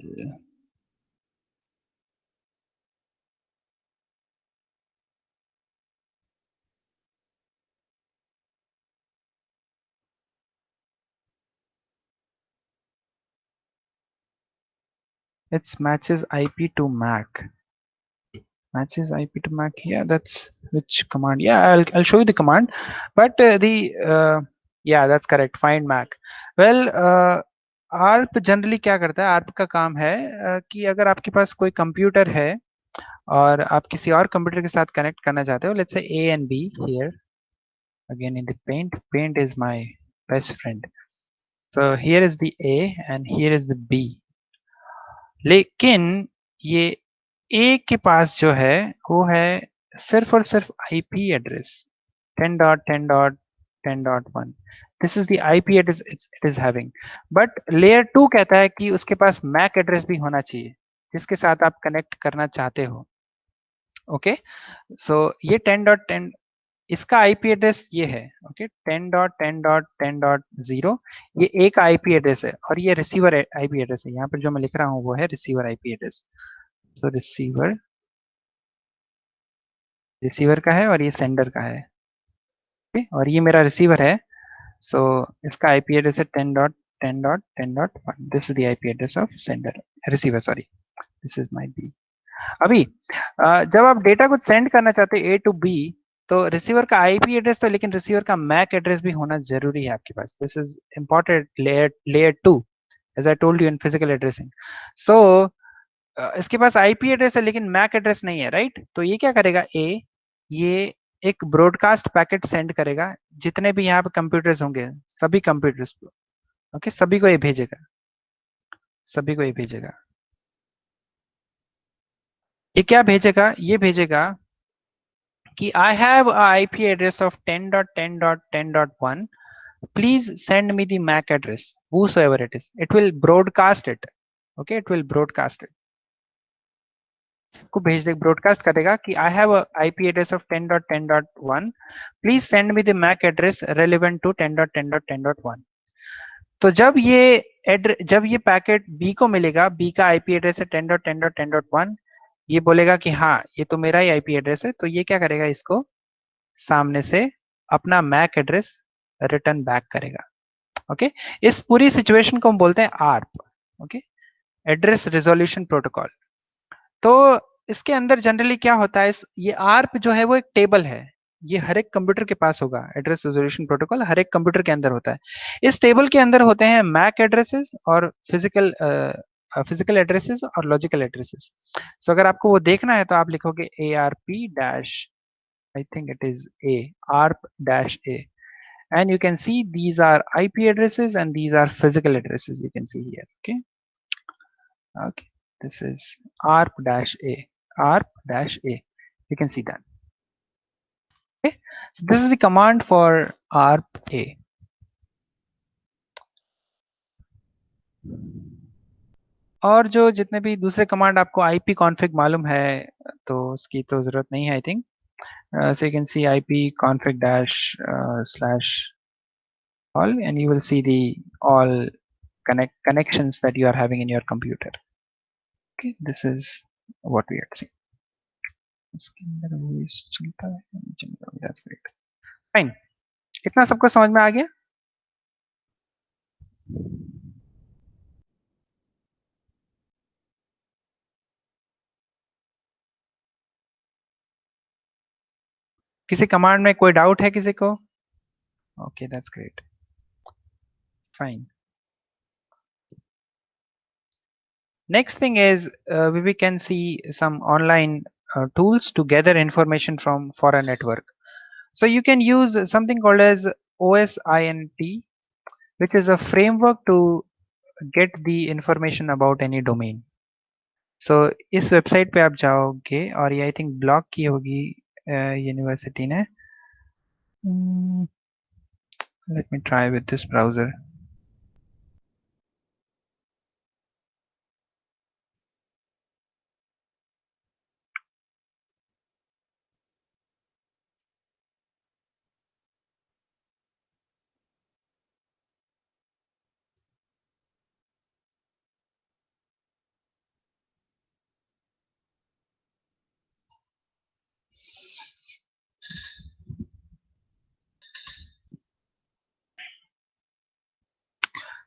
it's matches IP to MAC. Matches IP to MAC. Yeah, that's which command? Yeah, I'll show you the command. But yeah, that's correct. Find MAC. Well, ARP generally क्या करता है? ARP का काम है कि अगर आपके पास कोई कंप्यूटर है और आप किसी और कंप्यूटर के साथ कनेक्ट करना चाहते हो, let's say A and B here. Again in the paint is my best friend. So here is the A and here is the B. लेकिन ये A के पास जो है वो है सिर्फ और सिर्फ IP address 10.10.10.1. This is the IP address it is having. But layer 2 कहता है कि उसके पास MAC एड्रेस भी होना चाहिए जिसके साथ आप कनेक्ट करना चाहते हो. ओके, सो ये 10.10 इसका IP एड्रेस ये है. ओके, 10.10.10.0 ये एक IP एड्रेस है और ये रिसीवर IP एड्रेस है. यहाँ पर जो मैं लिख रहा हूँ वो है रिसीवर IP एड्रेस. तो रिसीवर का है और ये सेंडर का है. ओके, और ये मेरा रिसीवर है. सो इसका IP एड्रेस है 10.10.10.1. This is the IP address of sender receiver. Sorry, this is my B. अभी जब आप डेटा को सेंड करना चाहते हैं A टू B, तो रिसीवर का IP एड्रेस तो, लेकिन रिसीवर का MAC एड्रेस भी होना जरूरी है आपके पास. This is important layer 2 as I told you in physical addressing. So इसके पास IP एड्रेस है लेकिन MAC एड्रेस नहीं है, राइट? तो ये क्या करेगा? ये एक ब्रॉडकास्ट पैकेट सेंड करेगा जितने भी यहाँ पे कंप्यूटर्स होंगे, सभी कंप्यूटर्स को. ओके, सभी को ये भेजेगा, सभी को ये भेजेगा. ये क्या भेजेगा? ये भेजेगा कि I have a IP address of 10.10.10.1. Please send me the MAC address, whosoever it is. It will broadcast it. Okay, it will broadcast it. को भेज दे, ब्रॉडकास्ट करेगा कि I have a IP address of 10.10.1. Please send me the MAC address relevant to 10.10.10.1. तो जब ये packet B को मिलेगा, B का IP एड्रेस है 10.10.10.1, ये बोलेगा कि हाँ ये तो मेरा ही IP एड्रेस है. तो ये क्या करेगा? इसको सामने से अपना MAC एड्रेस रिटर्न बैक करेगा. ओके, इस पूरी सिचुएशन को हम बोलते हैं ARP. Okay, address resolution protocol. तो इसके अंदर जनरली क्या होता है, ये ARP जो है वो एक टेबल है. ये हर एक कंप्यूटर के पास होगा. एड्रेस रिजोल्यूशन प्रोटोकॉल हर एक कंप्यूटर के अंदर होता है. इस टेबल के अंदर होते हैं MAC एड्रेसेस और फिजिकल एड्रेसेस और लॉजिकल एड्रेसेस. सो अगर आपको वो देखना है तो आप लिखोगे ARP dash, I think it is ARP dash A, and you can see these are IP addresses and these are physical addresses. You can see here. Okay, this is ARP dash A, ARP dash A. You can see that. Okay, so this is the command for ARP A. और जो जितने भी दूसरे command आपको IP config मालूम है तो उसकी तो जरूरत नहीं है, I think. So you can see IP config dash slash all, and you will see the all connections that you are having in your computer. Okay, this is what we are seeing. That's great. Fine. इतना सबको समझ में आ गया? किसी command में कोई doubt है किसी को? Okay, that's great. Fine. Next thing is we can see some online tools to gather information from for a network. So you can use something called as OSINT, which is a framework to get the information about any domain. So इस website पे आप जाओगे और ये I think block की होगी university ने. Let me try with this browser.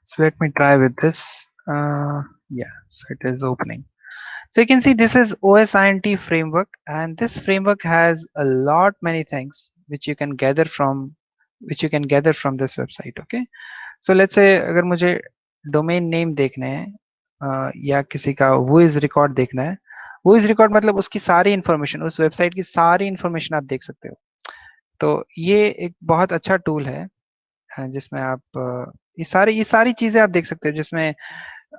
So let me try with this. Yeah, so it is opening. So you can see this is OSINT framework, and this framework has a lot many things which you can gather from this website. Okay, so let's say अगर मुझे domain name देखने हैं या किसी का वो is record देखना है, वो इज रिकॉर्ड मतलब उसकी सारी इंफॉर्मेशन, उस वेबसाइट की सारी इंफॉर्मेशन आप देख सकते हो। तो ये एक बहुत अच्छा टूल है जिसमें आप ये सारी चीजें आप देख सकते हो, जिसमें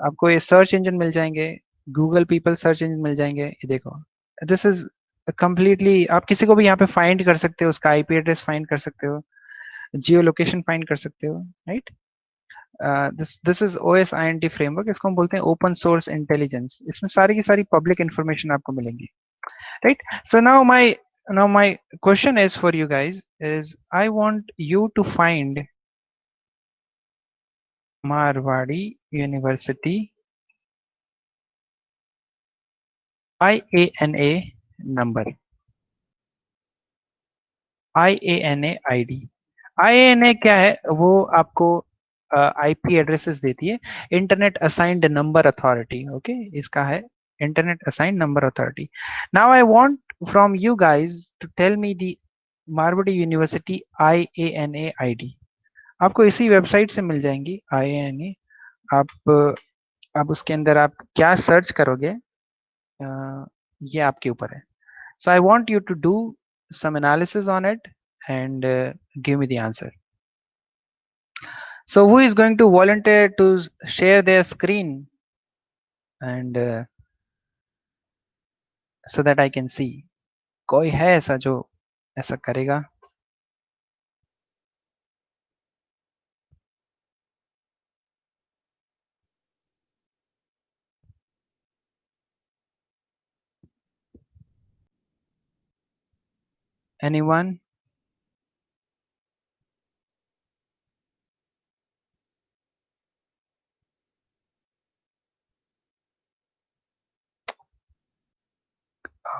आपको ये सर्च इंजन मिल जाएंगे, गूगल पीपल सर्च इंजन मिल जाएंगे। ये देखो, दिस इज कंप्लीटली, आप किसी को भी यहाँ पे फाइंड कर सकते हो, उसका आईपी एड्रेस फाइंड कर सकते हो, जियो लोकेशन फाइंड कर सकते हो, right. This is OSINT framework, इसको हम बोलते हैं ओपन सोर्स इंटेलिजेंस। इसमें सारी की सारी पब्लिक इंफॉर्मेशन आपको मिलेंगी, right. So now my question is for you guys is I want you to find Marwadi University IANA number, IANA ID। IANA क्या है, वो आपको आईपी एड्रेसेस देती है, internet assigned number authority. Okay, इसका है internet assigned number authority. Now I want from you guys to tell me the Marwadi university IANA ID। आपको इसी वेबसाइट से मिल जाएंगी IANA। आप उसके अंदर आप क्या सर्च करोगे, ये आपके ऊपर है। So I want you to do some analysis on it and give me the answer. So who is going to volunteer to share their screen and so that I can see? कोई है ऐसा जो ऐसा करेगा? Anyone?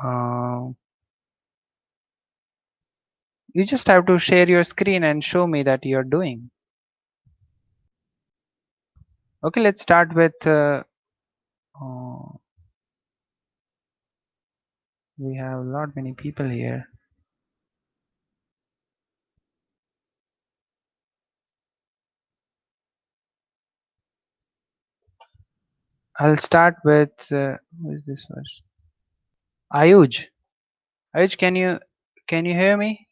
Uh, you just have to share your screen and show me that you're doing. Okay, let's start with we have a lot many people here. I'll start with who is this first? Ayuj. Ayuj, can you hear me?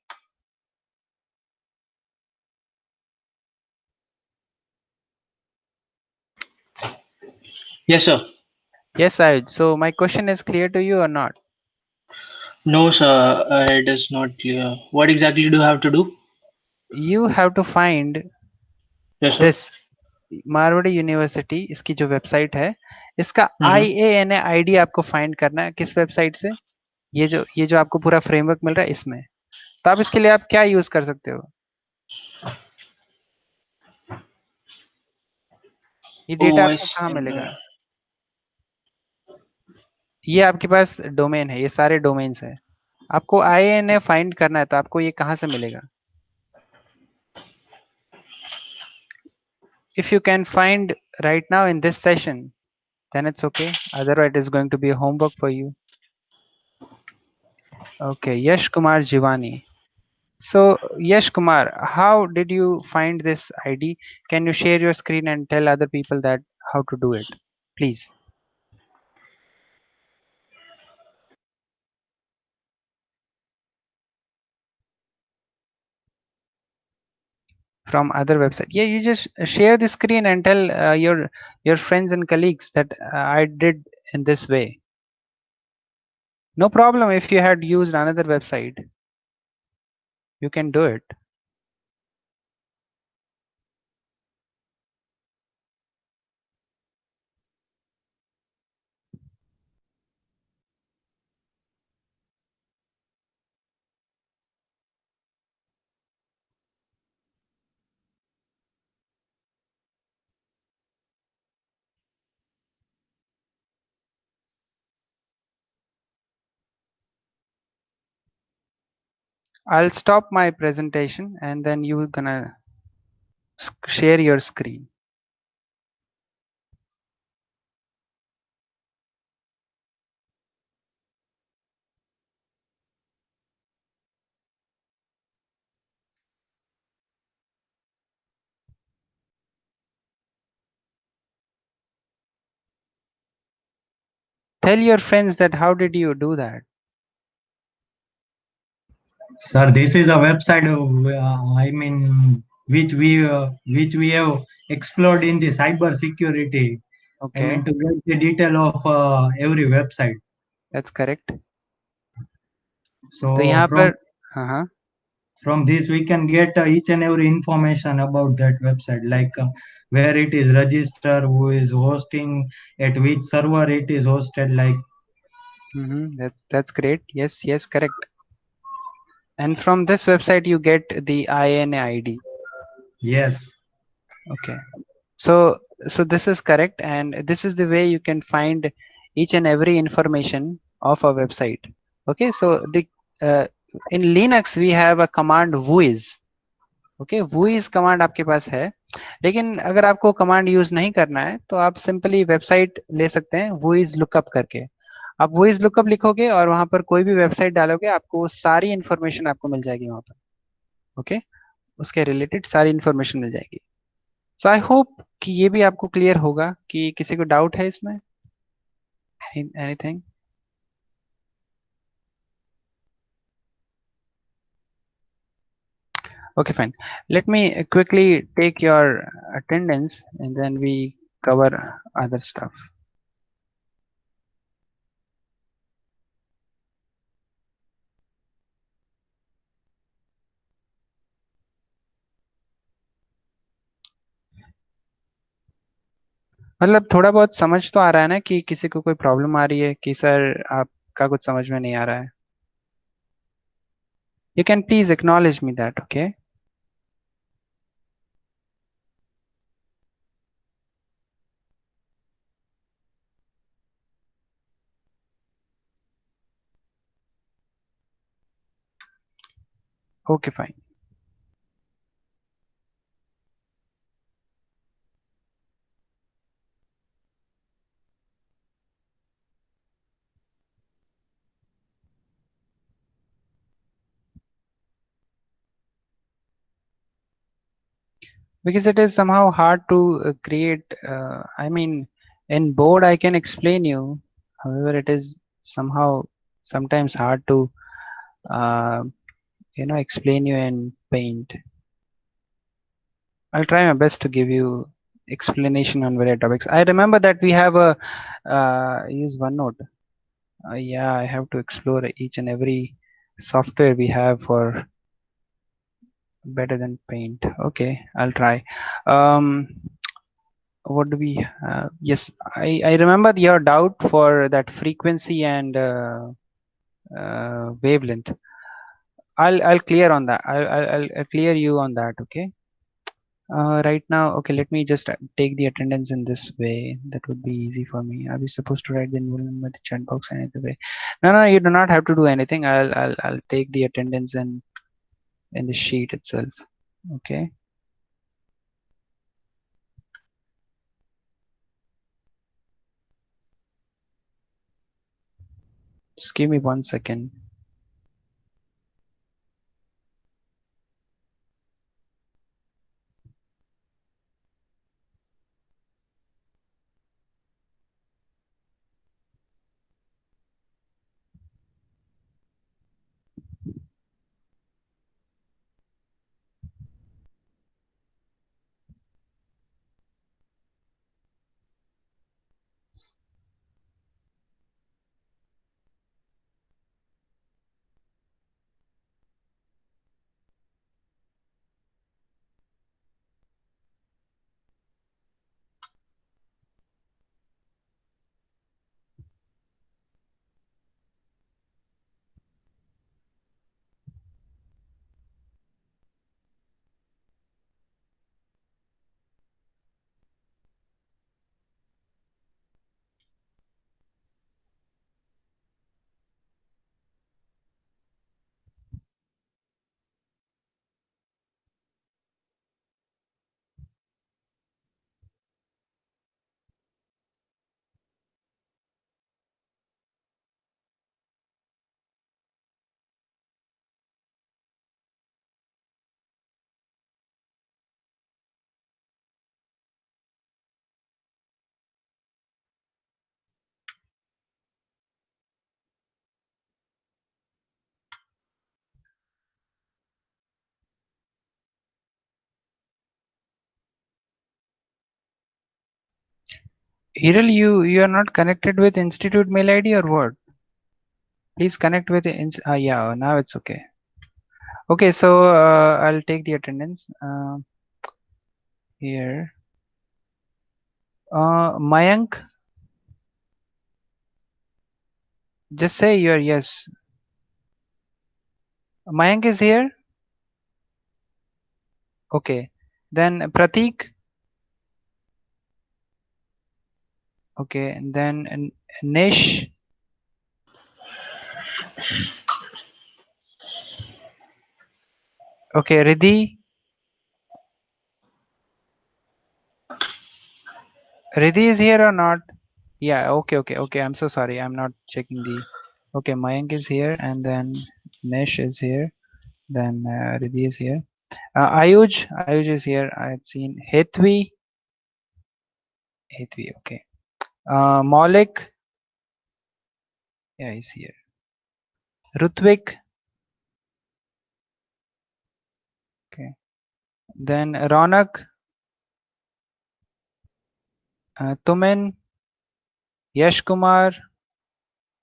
Yes, sir. Yes, Ayuj. So my question is clear to you or not? No, sir, it is not clear. What exactly do I have to do? You have to find Yes, sir. this Marwari university, इसकी जो website है, इसका Mm-hmm. IANA ID आपको find करना है। किस website से? ये जो आपको पूरा फ्रेमवर्क मिल रहा है इसमें। तो आप इसके लिए आप क्या यूज कर सकते हो? ये डेटा आपको कहाँ मिलेगा? ये आपके पास डोमेन है, ये सारे डोमेन्स है। आपको IANA फाइंड करना है, तो आपको ये कहाँ से मिलेगा? If you can find right now in this session, then it's okay. Otherwise, it is going to be a homework for you. Okay, Yash Kumar Jivani. So, Yash Kumar, how did you find this ID? Can you share your screen and tell other people that how to do it, please? From other website. Yeah, you just share the screen and tell your friends and colleagues that I did in this way. No problem if you had used another website. You can do it. I'll stop my presentation and then you're gonna share your screen. tell your friends that how did you do that? Sir, this is a website, which we have explored in the cyber security. Okay, To get the detail of every website. that's correct. तो So यहाँ पर हाँ from this we can get each and every information about that website, like where it is registered, who is hosting, at which server it is hosted, like. that's great. Yes, correct. And from this website you get the INA ID. Yes. Okay. So this is correct, and this is the way you can find each and every information of a website. Okay, so the in Linux we have a command whois. Okay whois command आपके पास है, लेकिन अगर आपको command use नहीं करना है तो आप सिंपली वेबसाइट ले सकते हैं whois lookup करके। आप whois lookup लिखोगे और वहां पर कोई भी वेबसाइट डालोगे आपको सारी इंफॉर्मेशन आपको मिल जाएगी वहां पर। ओके, उसके रिलेटेड सारी इंफॉर्मेशन मिल जाएगी। सो आई होप कि ये भी आपको क्लियर होगा। कि किसी को डाउट है इसमें? Anything? Okay, fine. Let me quickly take your attendance and then we cover other stuff. मतलब थोड़ा बहुत समझ तो आ रहा है ना कि किसी को कोई प्रॉब्लम आ रही है कि सर आपका कुछ समझ में नहीं आ रहा है? You can please acknowledge me that, okay? Okay, fine. Because it is somehow hard to create, I mean, in board I can explain you, however it is somehow sometimes hard to uh, explain you in paint. I'll try my best to give you explanation on various topics. I remember that we have a use OneNote. Yeah, I have to explore each and every software we have for better than paint. Okay, I'll try. What do we have? Yes, I remember your doubt for that frequency and wavelength. I'll clear on that. I'll clear you on that. Okay. Right now, okay, let me just take the attendance in this way. That would be easy for me. Are we supposed to write the enrollment with the chat box any other way? No, you do not have to do anything. I'll take the attendance in the sheet itself. Okay. Just give me 1 second. Hiral, you are not connected with institute mail ID or what? Please connect with yeah, now it's okay. Okay, so I'll take the attendance here. Mayank, just say your yes. Mayank is here. Okay, then Pratik. Okay, and then Nish. Okay, Riddhi. Riddhi is here or not? Yeah, okay. I'm so sorry. I'm not checking the. Okay, Mayank is here, and then Nish is here. Then Riddhi is here. Ayuj is here. I had seen Hetvi. Okay. Maulik. Yeah, he's here. Rutvik. Okay. Then Ronak. Tumen. Yash Kumar.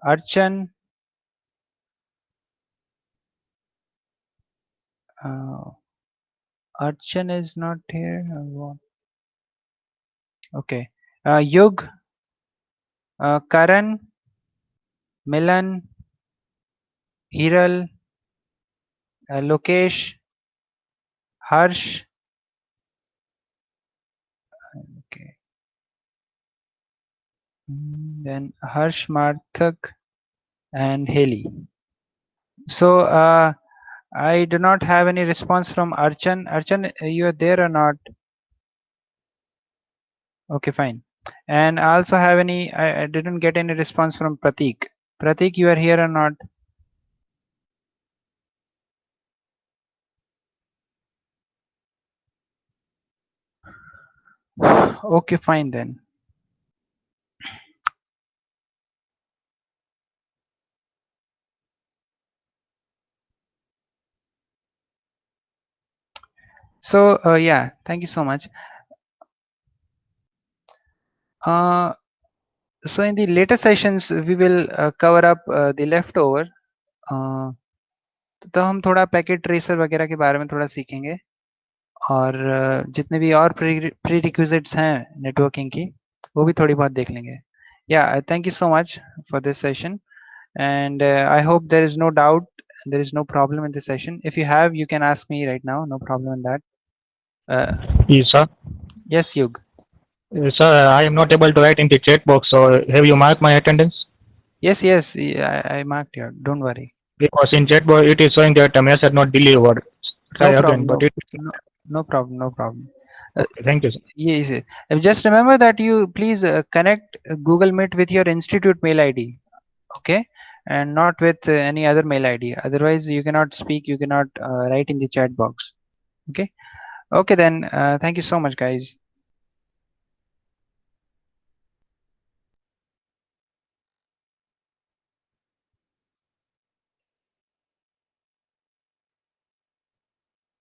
Archan. Archan is not here. Or what? Okay. Yug. Karan. Milan. Hiral. Lokesh. Harsh. Okay. Then Harsh, Marthak, and Haley. So I do not have any response from Archan. Archan, you are there or not? Okay, fine. And I also have I didn't get any response from Pratik. Pratik, you are here or not? Okay, fine then. So yeah, thank you so much. So in the later sessions, we will cover up the leftover. तो हम थोड़ा packet tracer वगैरह के बारे में थोड़ा सीखेंगे और जितने भी और प्री रिक्विजिट्स हैं नेटवर्किंग की वो भी थोड़ी बहुत देख लेंगे. Yeah, thank you so much for this session, and I hope there is no doubt, there is no problem in this session. If you have, you can ask me right now, no problem in that. Yes, sir. Yes, Yug. Sir, I am not able to write in the chat box, so have you marked my attendance? Yes, I marked here, don't worry. Because in chat box it is showing that a message not delivered. Try No again, problem, but no problem. okay, thank you, sir. Yes. Just remember that you please connect Google Meet with your institute mail ID, okay, and not with any other mail ID. Otherwise, you cannot speak, you cannot write in the chat box. Okay. Okay then. Thank you so much, guys.